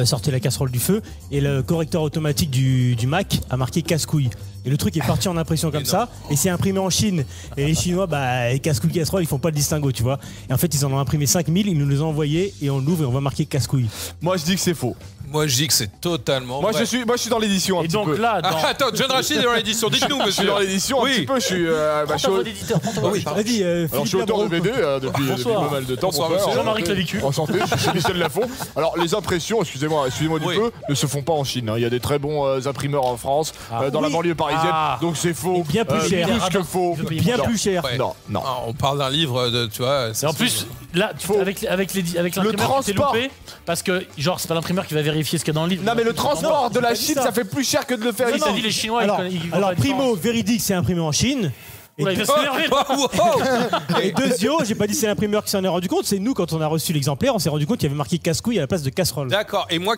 Sortez la casserole du feu, et le correcteur automatique du Mac a marqué casse-couille. Et le truc est parti en impression comme ça, et c'est imprimé en Chine. Et les Chinois, bah, casse-couille, casserole, ils font pas le distinguo, tu vois. Et en fait, ils en ont imprimé 5000, ils nous les ont envoyés, et on l'ouvre et on va marquer casse-couille. Moi, je dis que c'est faux. Moi, je dis que c'est totalement Moi, vrai. je suis dans l'édition un Et petit donc peu. là, dans. Ah, attends, John Rachid est dans l'édition. Dites-nous, Je suis monsieur. dans l'édition un Oui. petit peu. Je suis. Prends ta voix d'éditeur. Prends ta voix d'éditeur. Vas-y, Alors, je suis auteur de BD depuis Bonsoir. pas mal de temps. Bonsoir, mon frère. monsieur. Jean-Marie Clavicu. En santé, je suis Michel Lafont. Alors, les impressions, excusez-moi du Oui. peu, ne se font pas en Chine. Hein. Il y a des très bons imprimeurs en France, dans la Oui. banlieue parisienne. Ah. Donc, c'est faux. Et bien plus cher. Plus que faux. Je paye Bien moins plus cher. Ouais. Non. Ah, on parle d'un livre de, tu vois. Et en plus, là, avec l'imprimeur, tu t'es transport. loupé parce que, genre, c'est pas l'imprimeur qui va vérifier ce qu'il y a dans le livre. Non, mais le transport de la pas dit Chine, ça. ça fait plus cher que de le faire Il ici. t'a dit les Chinois, Alors, ils voient la primo, différence. véridique, c'est imprimé en Chine. Et, Oula, il va s'énerver. et deuxio, j'ai pas dit c'est l'imprimeur qui s'en est rendu compte, c'est nous, quand on a reçu l'exemplaire, on s'est rendu compte qu'il y avait marqué casse-couille à la place de casserole. D'accord. Et moi,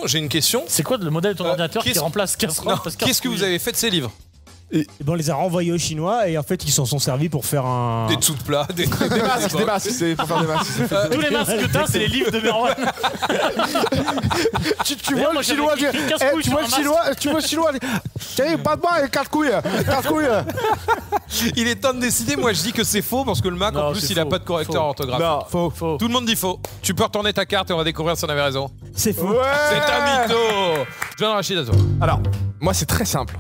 j'ai une question. C'est quoi le modèle de ton ordinateur qui qu'est-ce- remplace casserole Non, parce qu'est-ce que vous avez fait de ces livres? Et ben, on les a renvoyés aux Chinois et en fait, ils s'en sont servis pour faire un. Des dessous de plat, des Des masques, c'est pour faire des masques. Tous les masques que t'as, c'est les livres de Merwan. Tu vois le moi, j'avais chinois écrit casse-couille tu vois le sur un chinois, tiens, pas de mal, casse-couille. Il est temps de décider. Moi, je dis que c'est faux parce que le Mac, en Non, plus, c'est il a faux. pas de correcteur Faux. orthographique. Non. Faux. Tout le monde dit faux. Tu peux retourner ta carte et on va découvrir si on avait raison. C'est faux. C'est un mytho. John Rachid, à toi. Alors, moi, c'est très simple.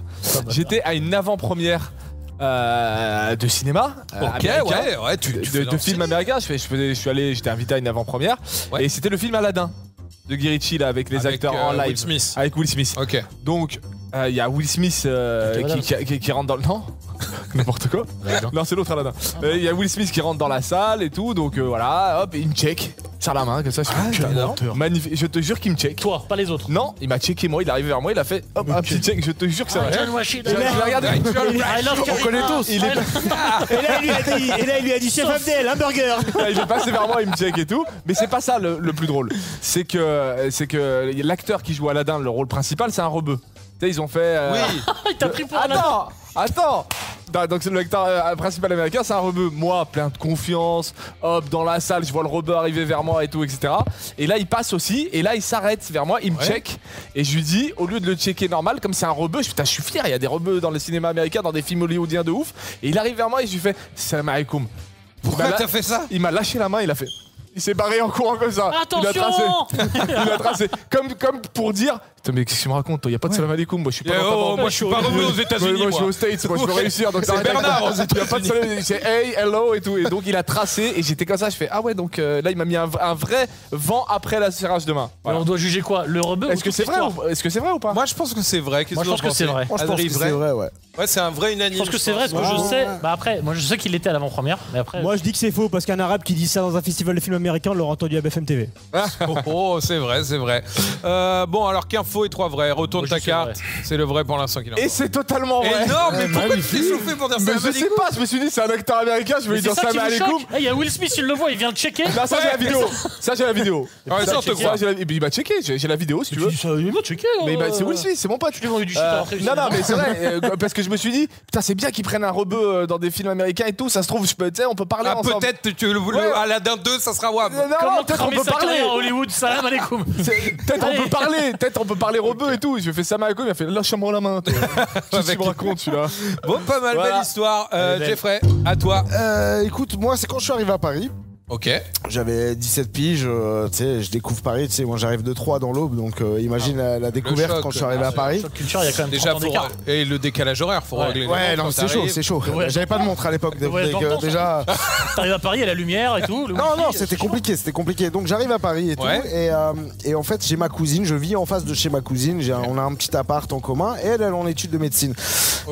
J'étais à une avant-première de cinéma. Ok, américain. ouais, tu fais dans de le films ciné. américains. J'étais invité à une avant-première. Ouais. Et c'était le film Aladdin de Guy Ritchie là, avec les Avec, acteurs en live. Will Smith. Avec Will Smith. Ok. Donc, il y a Will Smith qui rentre dans le. Non N'importe quoi. Non, c'est l'autre Aladdin. Il y a Will Smith qui rentre dans la salle et tout. Donc voilà, hop, et il me check. Sur la main, comme ça. Magnifique. Je te jure qu'il me check. Toi, pas les autres. Non, il m'a checké moi, il est arrivé vers moi, il a fait hop, un petit check, je te jure que c'est vrai. John Rachid. Je l'ai regardé. I love On connaît tous. Il est, Et là, il lui a dit Chef Abdel, un burger. il est passé vers moi, il me check et tout. Mais c'est pas ça le plus drôle. C'est que l'acteur qui joue Aladdin, le rôle principal, c'est un rebeu. Tu sais, ils ont fait. Oui. Il t'a pris pour un Aladdin. Attends. Donc c'est le l'acteur principal américain, c'est un rebeu. Moi, plein de confiance, hop, dans la salle, je vois le rebeu arriver vers moi et tout, etc. Et là, il passe aussi, et là, il s'arrête vers moi, il me check, et je lui dis, au lieu de le checker normal, comme c'est un rebeu, je suis fier, il y a des rebeux dans le cinéma américain, dans des films hollywoodiens de ouf, et il arrive vers moi et je lui fais, salam alaikum. Pourquoi t'as fait ça? Il m'a lâché la main, il a fait. Il s'est barré en courant comme ça. Attention. Il a tracé. Comme pour dire. Putain, mais qu'est-ce que tu me racontes, toi? Y a pas de salam alaikum. Moi, je suis pas dans ta moi, je suis pas revenu aux États-Unis. moi, je suis aux States. Moi, je peux réussir. Donc, C'est Bernard aux Y a pas de salam. C'est hey, hello et tout. Et donc, il a tracé. Et j'étais comme ça. Je fais ah ouais. Donc là, il m'a mis un vrai vent après la serrage de main. Alors, on doit juger quoi? Le rebeu? Est-ce que c'est vrai ou pas? Moi, je pense que c'est vrai. Qu'est-ce Moi, je que pense que vous c'est pensez? vrai. Moi, je pense Adrien, que c'est vrai, ouais. Ouais, c'est un vrai unanime. Je pense que c'est vrai, parce que je sais. Bah après, moi je sais qu'il était à l'avant-première, mais après. Moi, je dis que c'est faux parce qu'un arabe qui dit ça dans un festival de films américains, on l'aura entendu à BFM TV. Oh, c'est vrai, c'est vrai. Bon, alors qu'un faux faux et 3 vrais. Retourne ta carte. C'est le vrai pour l'instant qu'il en Et c'est totalement vrai. Énorme, mais pourquoi tu t'es chauffé pour dire ça? Mais je sais pas, je me suis dit c'est un acteur américain, je vais lui dire Salam alaikum. Il y a Will Smith, il le voit, il vient le checker. Non, ça j'ai la vidéo. Ça j'ai la vidéo. Il m'a checké, j'ai la vidéo si tu veux. Il m'a checké. Mais c'est Will Smith, c'est mon pote. Tu lui as vendu du shit après. Non, mais c'est vrai, parce que je me suis dit, putain, c'est bien qu'ils prennent un rebeu dans des films américains et tout. Ça se trouve, on peut parler ensemble. Peut-être que le Aladdin 2, ça sera WAM. Comment peut-être on peut parler à Hollywood? Salam alaikum. Peut-être on peut parler rebeu et tout. Je fais Salam alaikum, il a fait lâche-moi la main. Qu'est-ce qu'il me raconte celui-là? Bon, pas mal, belle histoire. Jeffrey, à toi. Écoute, moi, c'est quand je suis arrivé à Paris. Ok. J'avais 17 piges, tu sais, je découvre Paris, tu sais, moi j'arrive de Troyes dans l'Aube, donc imagine la découverte choc, quand je suis arrivé à Paris. Choc culture, il y a quand même Déjà, 30 ans d'écart. et le décalage horaire, faut régler. Ouais, non, c'est chaud, c'est chaud. Ouais. J'avais pas de montre à l'époque, déjà. T'arrives à Paris, il y a la lumière et tout. Non, c'était compliqué. Donc j'arrive à Paris et tout, et en fait j'ai ma cousine, je vis en face de chez ma cousine, on a un petit appart en commun, et elle est en études de médecine.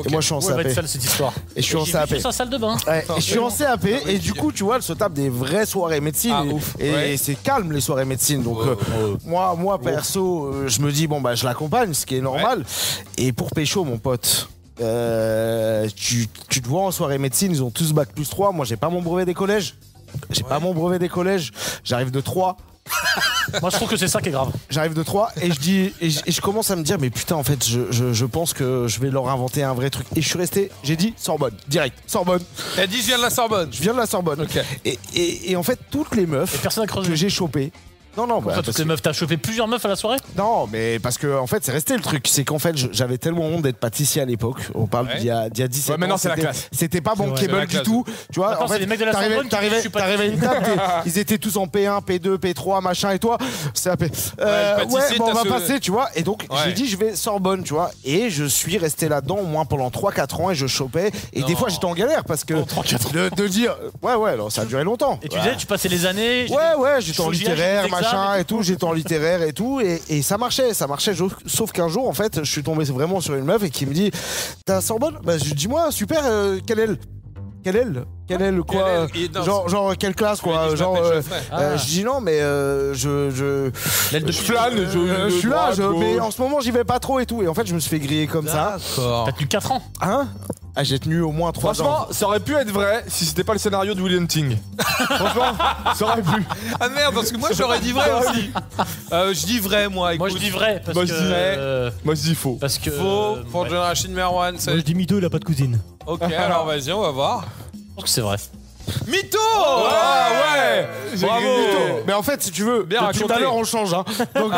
Et moi je suis en CAP. Elle va être sale cette histoire. Et je suis en CAP. J'ai vu sa salle de bain. Et je suis en CAP, et du coup, tu vois, elle se tape des vraies soirées médecine. Et c'est calme les soirées médecine. Donc moi perso, je me dis bon bah je l'accompagne, ce qui est normal. Et pour pécho mon pote, tu te vois en soirée médecine, ils ont tous bac plus 3. Moi j'ai pas mon brevet des collèges. J'arrive de 3. Moi je trouve que c'est ça qui est grave. J'arrive de 3 et je commence à me dire mais putain en fait je pense que je vais leur inventer un vrai truc. Et je suis resté, j'ai dit Sorbonne, direct, Sorbonne. T'as dit je viens de la Sorbonne. Je viens de la Sorbonne. Ok. Et en fait toutes les meufs que j'ai chopées. Non, bah, toutes les meufs, t'as chopé plusieurs meufs à la soirée? Non, mais parce que en fait, c'est resté le truc. C'est qu'en fait, j'avais tellement honte d'être pâtissier à l'époque. On parle d'il y a 17 ans. Maintenant, c'est la classe. C'était pas bankable du tout. Tu vois, en fait, les mecs de la Sorbonne, t'arrivais à une table, ils étaient tous en P1, P2, P3, machin, et toi, c'est AP. On va passer, tu vois. Et donc, j'ai dit, je vais Sorbonne, tu vois. Et je suis resté là-dedans au moins pendant 3-4 ans et je chopais. Et des fois, j'étais en galère parce que de dire, alors ça a duré longtemps. Et tu disais, tu passais les années. Ouais, j'étais en littéraire, machin et tout. En littéraire et tout et ça marchait sauf qu'un jour en fait je suis tombé vraiment sur une meuf et qui me dit t'as Sorbonne? Bah je dis moi super, quelle quoi genre quelle classe quoi, genre je dis non mais je flâne, je suis là mais en ce moment j'y vais pas trop et tout et en fait je me suis fait griller comme ça. T'as tenu 4 ans hein? Ah, j'ai tenu au moins 3 ans. Franchement, ça aurait pu être vrai si c'était pas le scénario de William Ting. Franchement, ça aurait pu. Ah merde, parce que moi j'aurais dit vrai aussi. Je dis vrai, moi. Écoute. Moi je dis vrai. Parce moi que, je dis vrai. Moi je dis faux. Parce que. Faux pour John Rachid Merwan. Moi je dis mytho, il a pas de cousine. Ok, alors vas-y, on va voir. Je pense que c'est vrai. Mytho! Ouais! Bravo! Mais en fait, si tu veux, bien depuis tout à l'heure on change, hein. Donc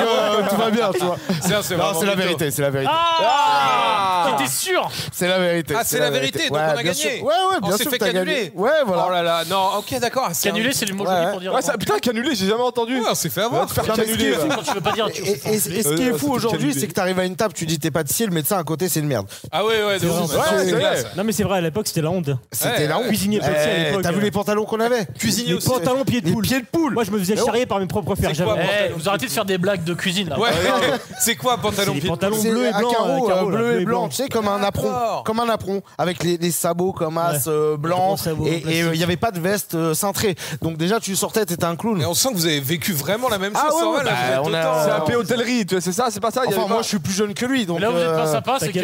tout va bien, tu vois. C'est la vérité, c'est la vérité. T'étais sûr? C'est la vérité. Ah, c'est la vérité, donc on a gagné. Ouais, bien sûr. On s'est fait canuler. Ouais, voilà. Oh là là, non, ok, d'accord. Canuler, c'est le mot joli pour dire. Ouais, putain, canuler, j'ai jamais entendu. On s'est fait avoir. Quand tu veux pas dire. Et ce qui est fou aujourd'hui, c'est que t'arrives à une table, tu dis t'es pâtissier, le médecin à côté, c'est une merde. Ah ouais, de ouf. Non mais c'est vrai, à l'époque c'était la honte. C'était la honte. Cuisinier pâtissier à l'époque. T'as vu les pantalons qu'on avait? Cuisinier aussi. Pantalons pieds de poule. Moi je me faisais charrier par mes propres fers. Vous arrêtez de faire des blagues de cuisine là. Ouais, c'est quoi pantalon pied de poule? Pantalons bleus et blancs. Bleu et blanc, tu sais, comme un apron. Comme un apron, avec les sabots comme as blancs. Et il n'y avait pas de veste cintrée. Donc déjà, tu sortais, t'étais un clown. Et on sent que vous avez vécu vraiment la même chose. C'est un peu hôtellerie, c'est ça, c'est pas ça? Enfin, moi je suis plus jeune que lui. Là où vous êtes pas sympa, c'est que.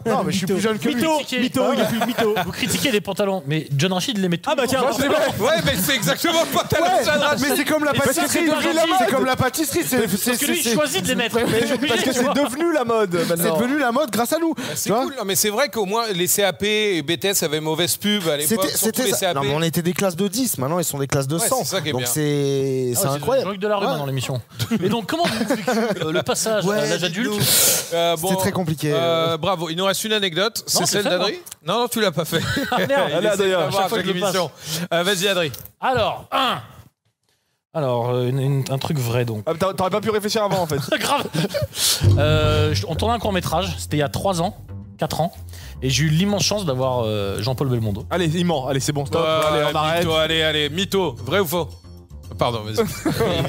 Non, mais je suis plus jeune que lui. Mytho, il est plus mytho. Vous critiquez les pantalons, mais John Rachid les met tous. Ah bah tiens, ouais, mais c'est exactement le pantalon de John Rachid. Mais c'est comme la pâtisserie. C'est comme la pâtisserie. Parce que lui, il choisit de les mettre. Parce que c'est devenu la mode maintenant. C'est devenu la mode grâce à nous. C'est cool, mais c'est vrai qu'au moins les CAP et BTS avaient mauvaise pub à l'époque. C'était ça. Non, mais on était des classes de 10, maintenant ils sont des classes de 100. C'est ça qui est donc bien. c'est incroyable. C'est de la rue dans l'émission. Et donc comment vous vécu le passage à l'âge adulte? C'était très compliqué. Bravo, il nous reste une anecdote, c'est celle d'Adri. Non, tu l'as pas fait. Ah merde. Allez, d'ailleurs, chaque fois que je le passe. Vas-y Adri. Alors, un truc vrai donc. T'aurais pas pu réfléchir avant en fait. Grave. On tournait un court-métrage, c'était il y a 3 ans, 4 ans. Et j'ai eu l'immense chance d'avoir Jean-Paul Belmondo. Allez, il ment. Allez, c'est bon, stop. Allez, on arrête. Mytho, allez, mytho. Vrai ou faux? Pardon, vas-y.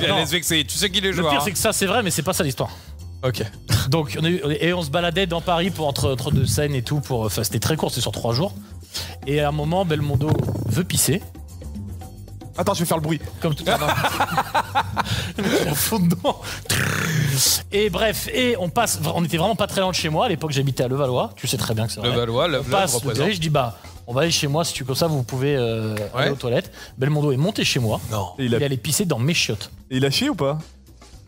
Laisse vexer. Tu sais qu'il est joueur. Le pire, c'est que ça, c'est vrai, mais c'est pas ça l'histoire. Ok. Donc, on se baladait dans Paris entre 2 scènes et tout. C'était très court, c'était sur 3 jours. Et à un moment, Belmondo veut pisser. Attends, je vais faire le bruit. Comme tout à l'heure. À fond dedans. Et bref, on était vraiment pas très loin de chez moi. À l'époque, j'habitais à Levallois. Tu sais très bien que c'est vrai. Levallois, On passe le périph', je dis on va aller chez moi, si tu comme ça, vous pouvez aller aux toilettes. Belmondo est monté chez moi. Non. Il est allé pisser dans mes chiottes. Et il a chié ou pas?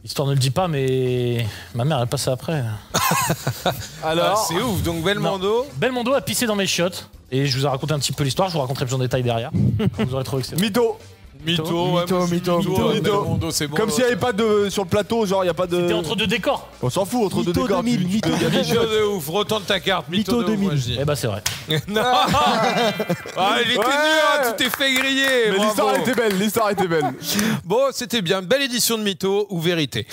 L'histoire ne le dit pas, mais ma mère elle est passée après. Alors, c'est ouf. Donc Belmondo a pissé dans mes chiottes. Et je vous ai raconté un petit peu l'histoire, je vous raconterai plus en détail derrière. Vous aurez trouvé que c'est Mytho. Mytho, c'est bon. Comme s'il n'y avait pas de. Sur le plateau, genre, il n'y a pas de. C'était entre deux décors. On s'en fout, entre deux décors. Mytho de ouf, retourne ta carte. Mytho 2000. Eh bah, c'est vrai. Non. Il était nul, tu t'es fait griller. Mais l'histoire était belle, Bon, c'était bien. Belle édition de Mytho ou vérité.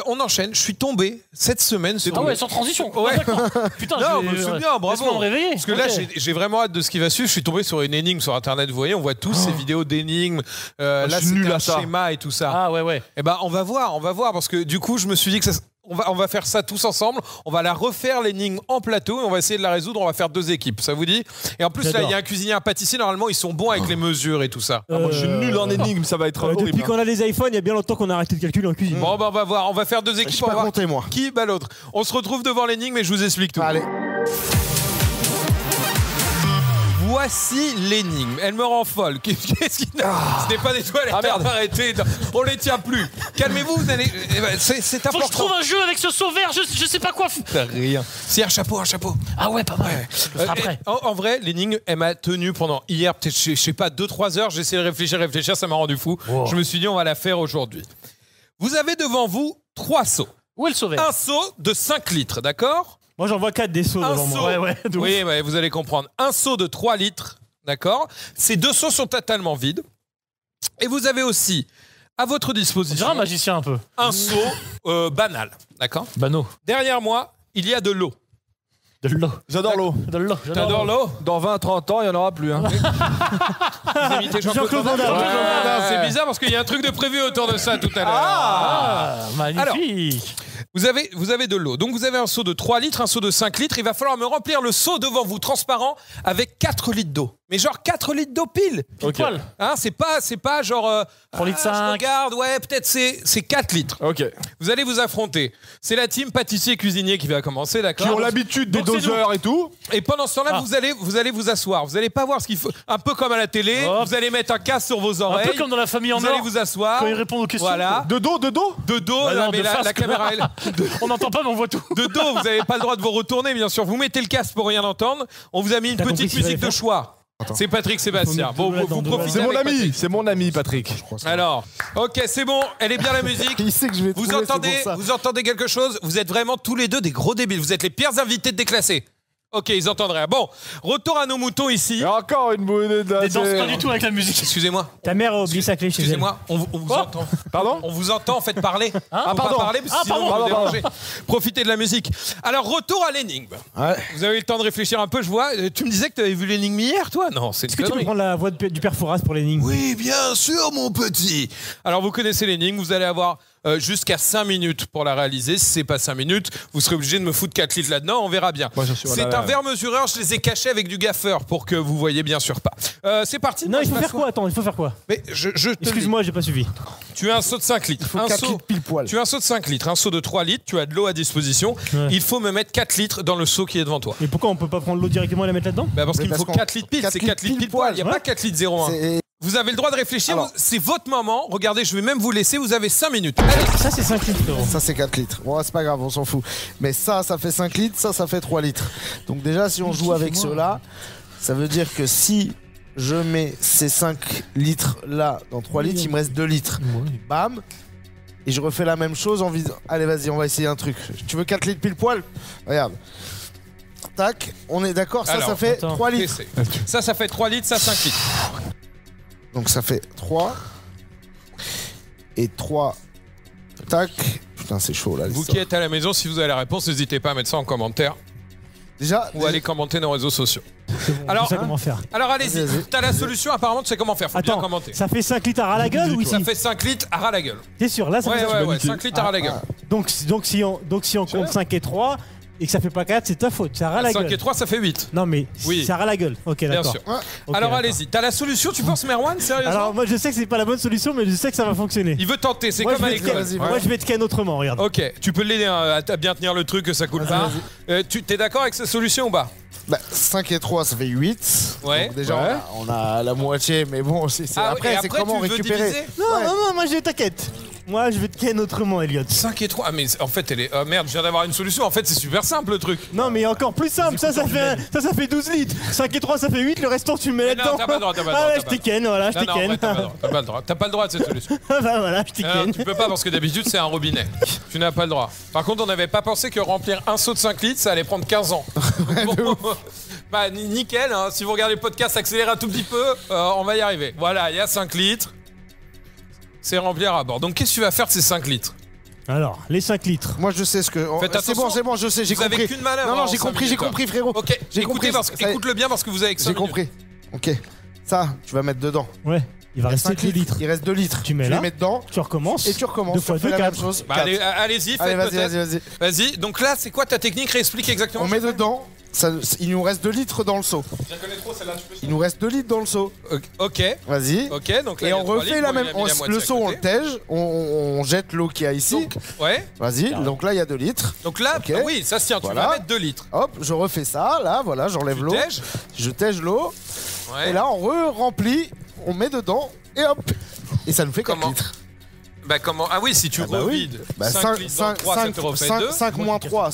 On enchaîne. Je suis tombé cette semaine. Ah ouais, sans transition. Ouais. Putain, non, c'est bien, bravo. Laisse-moi me réveiller. Parce que là, j'ai vraiment hâte de ce qui va suivre. Je suis tombé sur une énigme sur Internet. Vous voyez, on voit tous ces vidéos d'énigmes. Là, c'est un schéma et tout ça. Ah ouais. Eh ben, on va voir parce que du coup, je me suis dit que on va faire ça tous ensemble. On va la refaire l'énigme en plateau et on va essayer de la résoudre. On va faire 2 équipes. Ça vous dit? Et en plus, là, il y a un cuisinier, un pâtissier. Normalement, ils sont bons avec les mesures et tout ça. Moi, je suis nul en énigme. Ça va être horrible. Depuis qu'on a les iPhones, il y a bien longtemps qu'on a arrêté de calculer en cuisine. Bon, on va voir. On va faire 2 équipes. Je peux pas compter, moi. Qui bat l'autre. On se retrouve devant l'énigme et je vous explique tout. Allez. Voici l'énigme. Elle me rend folle. Qu'est-ce qui Ce n'est pas des toilettes. Arrêtez. On les tient plus. Calmez-vous. Vous allez. C'est important. Faut que je trouve un jeu avec ce saut vert. Je sais pas quoi. T'as rien. Si, un chapeau. Ah ouais, pas mal. Je le ferai après. En vrai, l'énigme, elle m'a tenu pendant hier, peut-être, je sais pas, 2-3 heures. J'ai essayé de réfléchir. Ça m'a rendu fou. Wow. Je me suis dit, on va la faire aujourd'hui. Vous avez devant vous 3 seaux. Où est le seau vert? Un seau de 5 litres, d'accord? Moi, j'en vois 4 des seaux devant moi. Ouais. Oui, vous allez comprendre. Un seau de 3 litres, d'accord? Ces 2 seaux sont totalement vides. Et vous avez aussi, à votre disposition... Je dirais un magicien un peu. Un seau banal, d'accord? Bano. Derrière moi, il y a de l'eau. De l'eau. J'adore l'eau. T'adores l'eau? Dans 20-30 ans, il n'y en aura plus. Hein. Vous imitez Jean-Claude Van Damme. C'est bizarre parce qu'il y a un truc de prévu autour de ça tout à l'heure. Magnifique. Alors, vous avez de l'eau. Donc vous avez un seau de 3 litres, un seau de 5 litres. Il va falloir me remplir le seau devant vous transparent avec 4 litres d'eau. Mais genre 4 litres d'eau pile. Poil. Hein, c'est pas genre 3 litres 5. Je regarde, peut-être c'est 4 litres. Ok. Vous allez vous affronter. C'est la team pâtissier cuisinier qui va commencer, d'accord? Qui ont l'habitude des doseurs et tout. Et pendant ce temps-là, vous allez vous asseoir. Vous allez pas voir ce qu'il faut. Un peu comme à la télé. Hop. Vous allez mettre un casque sur vos oreilles. Un peu comme dans La Famille en Vous or. allez vous asseoir. Quand ils répondent aux questions. Voilà. De dos De dos, Bah non, mais de la face, caméra est là. On n'entend pas, mais on voit tout. De dos, vous n'avez pas le droit de vous retourner, bien sûr. Vous mettez le casque pour rien entendre. On vous a mis une T'as compris petite ce qu'il musique de fallait choix. C'est Patrick Sébastien. Bon, vous profitez. C'est mon avec ami, Patrick. c'est mon ami Patrick. Alors, ok, c'est bon. Elle est bien la musique. Il sait que je vais trouver, c'est pour ça. Vous entendez quelque chose? Vous êtes vraiment tous les deux des gros débiles. Vous êtes les pires invités de déclassés. Ok, ils entendraient. Bon, retour à nos moutons ici. Il y a encore une bouée de Ils dansent pas du tout avec la musique. Excusez-moi. Ta mère a oublié sa clé chez elle. Excusez-moi, on vous entend. Pardon? On vous entend en fait parler. Hein? Faut pas pardon. parler, parce que sinon pardon, vous dérangez. Profitez de la musique. Alors, retour à l'énigme. Ouais. Vous avez eu le temps de réfléchir un peu, je vois. Tu me disais que tu avais vu l'énigme hier, toi? Non, c'est Est-ce une que tu peux connerie. prendre la voix du père Fouras pour l'énigme? Oui, bien sûr, mon petit. Alors, vous connaissez l'énigme, vous allez avoir jusqu'à 5 minutes pour la réaliser. Si c'est pas 5 minutes, vous serez obligé de me foutre 4 litres là-dedans, on verra bien. C'est un verre mesureur, je les ai cachés avec du gaffeur pour que vous voyez bien sûr pas. C'est parti. Non, il faut faire quoi? Attends, il faut faire quoi? Mais je te le dis. Excuse-moi, j'ai pas suivi. Tu as un seau de 5 litres. faut 4 litres pile poil. Tu as un seau de 5 litres, un seau de 3 litres, tu as de l'eau à disposition. Ouais. Il faut me mettre 4 litres dans le seau qui est devant toi. Mais pourquoi on peut pas prendre l'eau directement et la mettre là-dedans? Bah parce Mais qu'il me parce faut qu'on- 4 litres pile, 4 c'est 4 litres pile poil. Il n'y a Ouais. pas 4 litres 0,1. C'est- Vous avez le droit de réfléchir, Alors. c'est votre moment. Regardez, je vais même vous laisser, vous avez 5 minutes. Allez. Ça, c'est 5 litres, frérot. Ça c'est 4 litres. Bon, c'est pas grave, on s'en fout. Mais ça fait 5 litres, ça fait 3 litres. Donc déjà, si on joue avec ceux-là, ça veut dire que si je mets ces 5 litres là dans 3 litres, il me reste 2 litres. Bam. Et je refais la même chose en visant. Allez, vas-y, on va essayer un truc. Tu veux 4 litres pile poil? Regarde. Tac, on est d'accord, ça Alors, fait attends. 3 litres. Ça fait 3 litres, ça 5 litres. Donc ça fait 3. Et 3. Tac. Putain, c'est chaud là. Vous l'histoire. qui êtes à la maison, si vous avez la réponse, n'hésitez pas à mettre ça en commentaire Déjà. ou allez commenter nos réseaux sociaux. Alors, Alors, je sais comment faire. alors allez-y, Vas-y. t'as la solution, apparemment tu sais comment faire, faut bien Attends, commenter. ça fait 5 litres à ras la gueule ou Ça ici? fait 5 litres à ras la gueule. T'es sûr? Là, ça fait Ouais, 5 litres à ras la gueule. Donc si on compte 5 et 3, et que ça fait pas 4, c'est ta faute. Ça ras la 5 gueule. et 3, ça fait 8. Non, mais Oui. ça ras la gueule. Ok, Bien d'accord. sûr. Ok, Alors d'accord. allez-y, t'as la solution, tu penses, Merwan, sérieusement? Alors, moi, je sais que c'est pas la bonne solution, mais je sais que ça va fonctionner. Il veut tenter, c'est Moi, comme à je vais te l'école. ken- Moi, je vais te ken autrement, regarde. Ok, tu peux l'aider à bien tenir le truc, que ça coule pas. Tu t'es d'accord avec cette solution ou pas? Bah, 5 et 3, ça fait 8. Ouais. Donc déjà, on a la moitié, mais bon, Ah, après, et c'est comment tu veux récupérer. diviser Non, moi, je t'inquiète. Moi, je vais te ken autrement, Elliot. 5 et 3, ah, mais en fait, elle est. Oh merde, je viens d'avoir une solution. En fait, c'est super simple le truc. Non, mais encore plus simple. Ça fait 12 litres. 5 et 3, ça fait 8. Le restant, tu le mets Mais non, là-dedans. t'as pas le droit, t'as pas le Ah droit, ouais, t'as je pas t'ai le ken, voilà, je Non, t'ai non, ken. ouais, t'as pas le droit. T'as pas le droit de cette solution. Bah voilà, je t'ai Alors, ken. tu peux pas parce que d'habitude, c'est un robinet. Tu n'as pas le droit. Par contre, on n'avait pas pensé que remplir un seau de 5 litres, ça allait prendre 15 ans. Bon, bah, nickel, hein. Si vous regardez le podcast, accélérez un tout petit peu, on va y arriver. Voilà, il y a 5 litres. C'est remplir à bord. Donc, qu'est-ce que tu vas faire de ces 5 litres? Alors, les 5 litres. Moi, je sais ce que. Faites C'est bon, attention. c'est bon, je sais, j'ai Vous compris. avez qu'une manœuvre. Non, non, en j'ai 5 compris, minutes, frérot. Ok, J'ai compris. écoute-le bien parce que vous avez que 5 J'ai compris. Ok. Ça, tu vas mettre dedans. Ouais, il va rester 5 2 litres. Il reste 2 litres. Tu mets les là. mets dedans Tu recommences. et tu recommences. 2 fois Tu fais 2, la même 4. chose. Bah, allez-y, faites Allez, vas-y, peut-être. Vas-y. Donc là, c'est quoi ta technique? Réexplique exactement. On met dedans. Il nous reste 2 litres dans le seau. Je la connais trop celle-là, tu peux. Il nous reste 2 litres dans le seau. Ok. Vas-y. Ok, donc là, Et il y a on 3 refait litres, la bon, même. il a mis la moitié Le à seau, on côté. le tège. On jette l'eau qu'il y a ici. Donc, ouais. Vas-y. Donc là, il y a 2 litres. Donc là, Ok. oui, ça se tient. Tu Voilà. vas mettre 2 litres. Hop, je refais ça. Là, voilà, j'enlève Tu l'eau. tèges. Je tège l'eau. Ouais. Et là, on remplit. On met dedans. Et hop. Et ça nous fait 4 Comment litres. Bah comment? Ah oui, si tu bah oui. revides Bah 5 litres dans 3, ça te refait 2. 5 moins 3,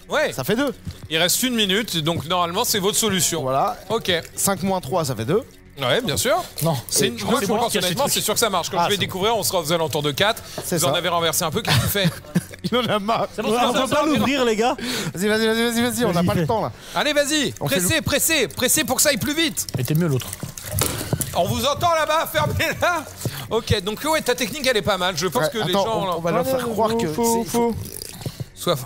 Ouais. ça fait 2. Il reste 1 minute, donc normalement c'est votre solution. Voilà. Ok. 5 moins 3, ça fait 2. Ouais, bien sûr. Non. C'est une. Je Moi, crois que je c'est moi pense qui cache les honnêtement, trucs. c'est sûr que ça marche. Quand Ah, je vais c'est découvrir, on sera aux alentours de 4. C'est Vous en ça. avez renversé un peu, qu'est-ce que tu fais? Il en a marre. C'est bon, Ouais, c'est on bon, peut c'est pas bon. l'ouvrir, les gars. Vas-y, on n'a Vas-y, pas fais. le temps là. Allez, vas-y. On fait Pressez pour que ça aille plus vite. Mais t'es mieux l'autre. On vous entend là-bas, fermez-la. Ok, donc ouais, ta technique elle est pas mal. Je pense que Ouais, les attends, gens on va leur faire croire que. Faux. soif.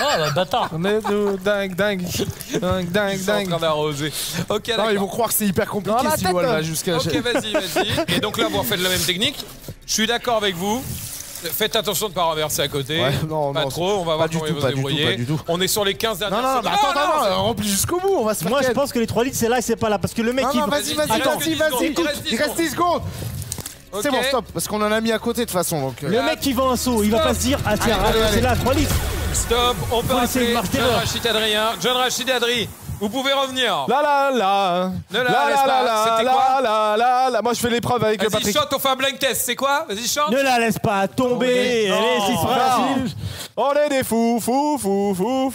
Ah, bah, bâtard. On est dingue. Ils sont en train d'arroser. Ok, Non, d'accord. ils vont croire que c'est hyper compliqué Dans la si tête. Wall va jusqu'à. Ok, vas-y. Et donc là, vous refaites la même technique. Je suis d'accord avec vous. Faites attention de ne pas renverser à côté. Ouais, non, pas non, trop, on va voir pas du comment ils tout, vont se pas du tout, débrouiller. pas du tout. On est sur les 15 dernières Non, secondes. bah attends, remplis jusqu'au bout, on va se faire. Moi, je ken. pense que les 3 litres, c'est là et c'est pas là. Parce que le mec, Non, il non, va. vas-y, Attends, vas-y, 10 secondes, il reste 10 Il reste 10 secondes. Ok. C'est bon, stop, parce qu'on en a mis à côté de toute façon. Donc, Le mec qui vend un seau, il va pas se dire ah tiens, Allez, c'est allez. là 3 litres. Stop, on peut Faut essayer appeler de marquer John l'heure. Rachid Adrien. John Rachid Adri, vous pouvez revenir. La. Ne la laisse pas. C'était quoi La. Moi, je fais l'épreuve avec Vas-y, Patrick. chante, on fait un blind test. C'est quoi? Vas-y, chante. Ne la laisse pas tomber. Allez, c'est fragile. On est des fous.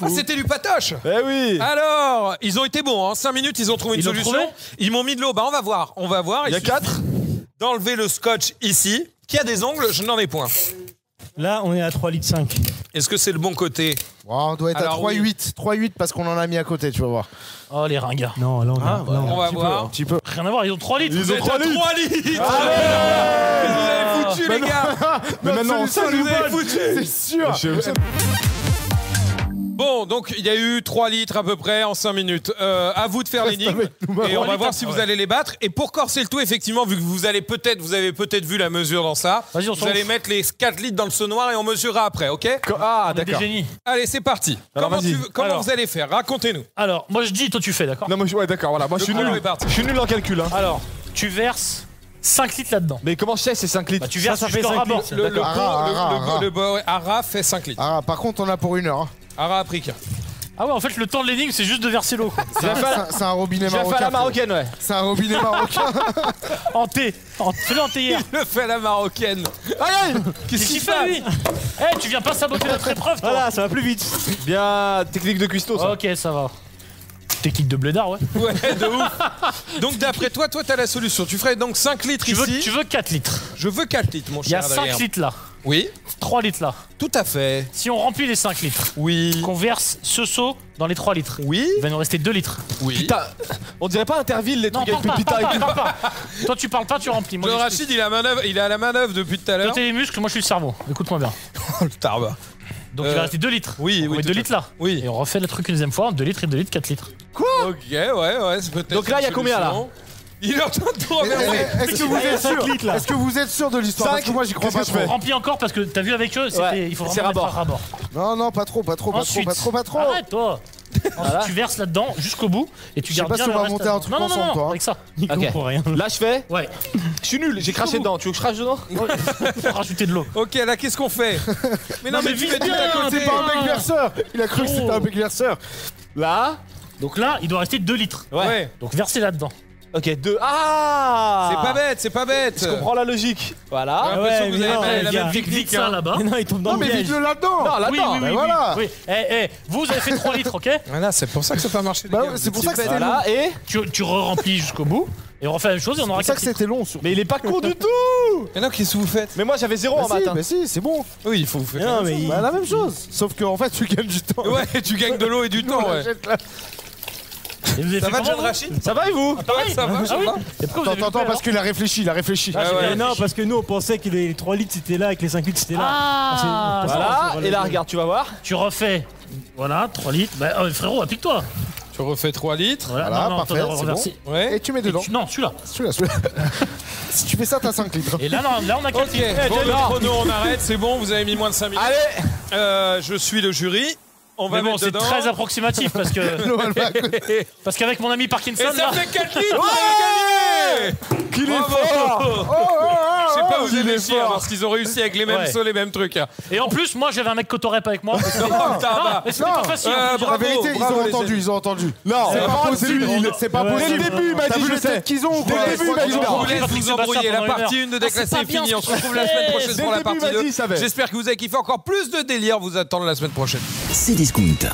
Ah, c'était du patoche. Eh oui. Alors, ils ont été bons. En 5 minutes, ils ont trouvé une Ils l'ont solution. trouvé Ils m'ont mis de l'eau. Bah, on va voir. Il y a suffit 4. d'enlever le scotch ici. Qui a des ongles? Je n'en ai point. Là, on est à 3 litres 5. Est-ce que c'est le bon côté? on doit être Alors, à 3,8. 3,8 parce qu'on en a mis à côté, tu vas voir. Oh, les ringards. Non, là, on a. là, On va Un voir. petit peu. Rien à voir, ils ont 3 litres. Ils ont 3 litres. 3 litres. Vous avez foutu, les gars. Mais maintenant, on Vous avez foutu. C'est sûr. Bon, donc il y a eu 3 litres à peu près en 5 minutes. À vous de faire l'énigme et on va voir si vous allez les battre. Et pour corser le tout, effectivement, vu que vous avez peut-être vu la mesure dans ça, Vas-y, on vous s'en allez fout. mettre les 4 litres dans le seau noir et on mesurera après, ok? Ah, On est des d'accord. génies. Allez, c'est parti. Alors, vas-y. Comment Alors. vous allez faire? Racontez-nous. Alors, moi je dis, toi tu fais, d'accord? Non, moi, ouais, d'accord, voilà. Moi, je suis chrono nul. est parti. Je suis nul en calcul, hein. Alors, tu verses 5 litres là-dedans. Mais comment je sais, c'est 5 litres? Bah, tu verses ça fait jusqu'au 5 rabord. litres. Le Ara. Ara fait 5 litres. Ah, par contre, on a pour 1 heure. Hein. Ara a pris qu'un. Ah ouais, en fait, le temps de l'énigme, c'est juste de verser l'eau. quoi. C'est un robinet J'ai fait à marocain. la marocaine, ouais. C'est un robinet marocain. En thé. Fais-le en théière. Le fait à la marocaine. Aïe, Qu'est-ce qu'il fait, lui? Eh, tu viens pas saboter notre épreuve, toi. Voilà, ça va plus vite. Bien, technique de cuistot, ça. Ok, ça va. Technique de blédard, ouais. Ouais, de ouf. Donc d'après toi, t'as la solution. Tu ferais donc 5 litres Tu ici. veux 4 litres. Je veux 4 litres, mon Il y a cher 5 Adrien. litres là. Oui, 3 litres là. tout à fait. Si on remplit les 5 litres, Oui. qu'on verse ce seau dans les 3 litres, Oui. il va nous rester 2 litres. Oui. Putain, on dirait pas Interville, les Non, trucs avec parle Pépita et tout. parle pas. Toi, tu parles pas, tu remplis. Moi, John j'explique. Rachid, il est à la manœuvre depuis tout à Toi, l'heure. t'es les muscles, moi, je suis le cerveau. Écoute-moi bien. Le tarba. Donc, il va rester 2 litres. Oui, On oui. met tout 2 à litres fait. là. Oui. Et on refait le truc une deuxième fois 2 litres et 2 litres, 4 litres. Ok, ouais, c'est peut-être. Donc là, une il y a combien, là solution. Il est en train de tout renverser. Est-ce que vous êtes sûr Est-ce que vous êtes sûr de l'histoire? Parce que moi, j'y crois pas trop. Remplis encore parce que t'as vu avec eux, il faut vraiment mettre un rabord. Non, pas trop. Ensuite, Pas trop. Arrête, toi. Ensuite, tu verses là-dedans jusqu'au bout et tu gardes bien le reste. Je sais pas si on va monter un truc ensemble, toi. Avec ça. Il comprend rien. Là, je fais. Ouais. Je suis nul, j'ai craché dedans. Tu veux que je crache dedans? Faut rajouter de l'eau. Ok, là, qu'est-ce qu'on fait? Mais non, mais tu fais du à côté. C'est pas un bec verseur. Il a cru que c'était un bec verseur. Là. Donc là, il doit rester 2 litres. Ouais. Donc versez là-dedans. Ok, 2. Ah! C'est pas bête. Je comprends la logique. Voilà. J'ai l'impression que vous mais avez non, la gars. même technique. Vite ça là-bas. Mais non, il tombe dans Non, le mais piège. vite-le là-dedans. Non, là-dedans. Ben voilà. Oui. Vous avez fait 3 litres, ok? Voilà, c'est pour ça que ça peut pas marcher. Bah ouais, c'est pour ça que c'était long. Voilà, et. Tu re-remplis jusqu'au bout. Et on refait la même chose et on aura C'est ça que 4 litres. c'était long. Sur... Mais il est pas con du tout! Mais non, qu'est-ce que vous faites? Mais moi j'avais 0 en matin. Bah si, c'est bon. Oui, il faut vous faire. Non, mais Bah la même chose. Sauf qu'en fait, tu gagnes du temps. Ouais, tu gagnes de l'eau et du temps, ouais. Et vous avez Ça fait va, comment, John vous Rachid? Ça va et vous? Pareil. Ça va, Ah oui. va. Et pourquoi vous avez Attends, fait, parce qu'il a réfléchi, Mais non, parce que nous on pensait que les 3 litres c'était là et que les 5 litres c'était là. Ah, Voilà, et là regarde, tu vas voir. Tu refais. Voilà, 3 litres. Bah, frérot, applique-toi. Tu refais 3 litres. Voilà, non, parfait, attends, c'est reverser. Ouais. Et tu mets dedans. Non, celui-là. Celui-là. Si tu fais ça, t'as 5 litres. Et là, non, là on a 4 Ok, litres. bon, le chrono, on arrête, c'est bon, vous avez mis moins de 5 minutes. Allez! Je suis le jury. On va Mais bon, mettre c'est dedans. très approximatif parce que. Parce qu'avec mon ami Parkinson, Et ça là. fait 4 litres, vous avez gagné! Qu'il est Bravo. fort! Je sais pas où vous il avez est réussi, hein, fort. parce qu'ils ont réussi avec les mêmes Ouais. sauts, les mêmes trucs. Et en plus, moi j'avais un mec cotorep avec moi. Putain, Non, bah. mais c'était pas facile. en plus. La vérité, bravo, ils ont entendu. Non, C'est c'est pas pas possible. C'est pas Ouais, possible. Dès le début, il m'a T'as dit vu je les sais. têtes qu'ils ont ou Dès quoi le début, il m'a dit Je non. vous laisse Patrick vous Sébastien embrouiller. La pendant une partie heure. 1 de Déclassé c'est pas est bien, finie. On ce se retrouve la semaine prochaine Dès pour le la début, partie il m'a 2. dit, il savait. J'espère que vous avez kiffé. Encore plus de délire vous attendre la semaine prochaine. Cdiscount.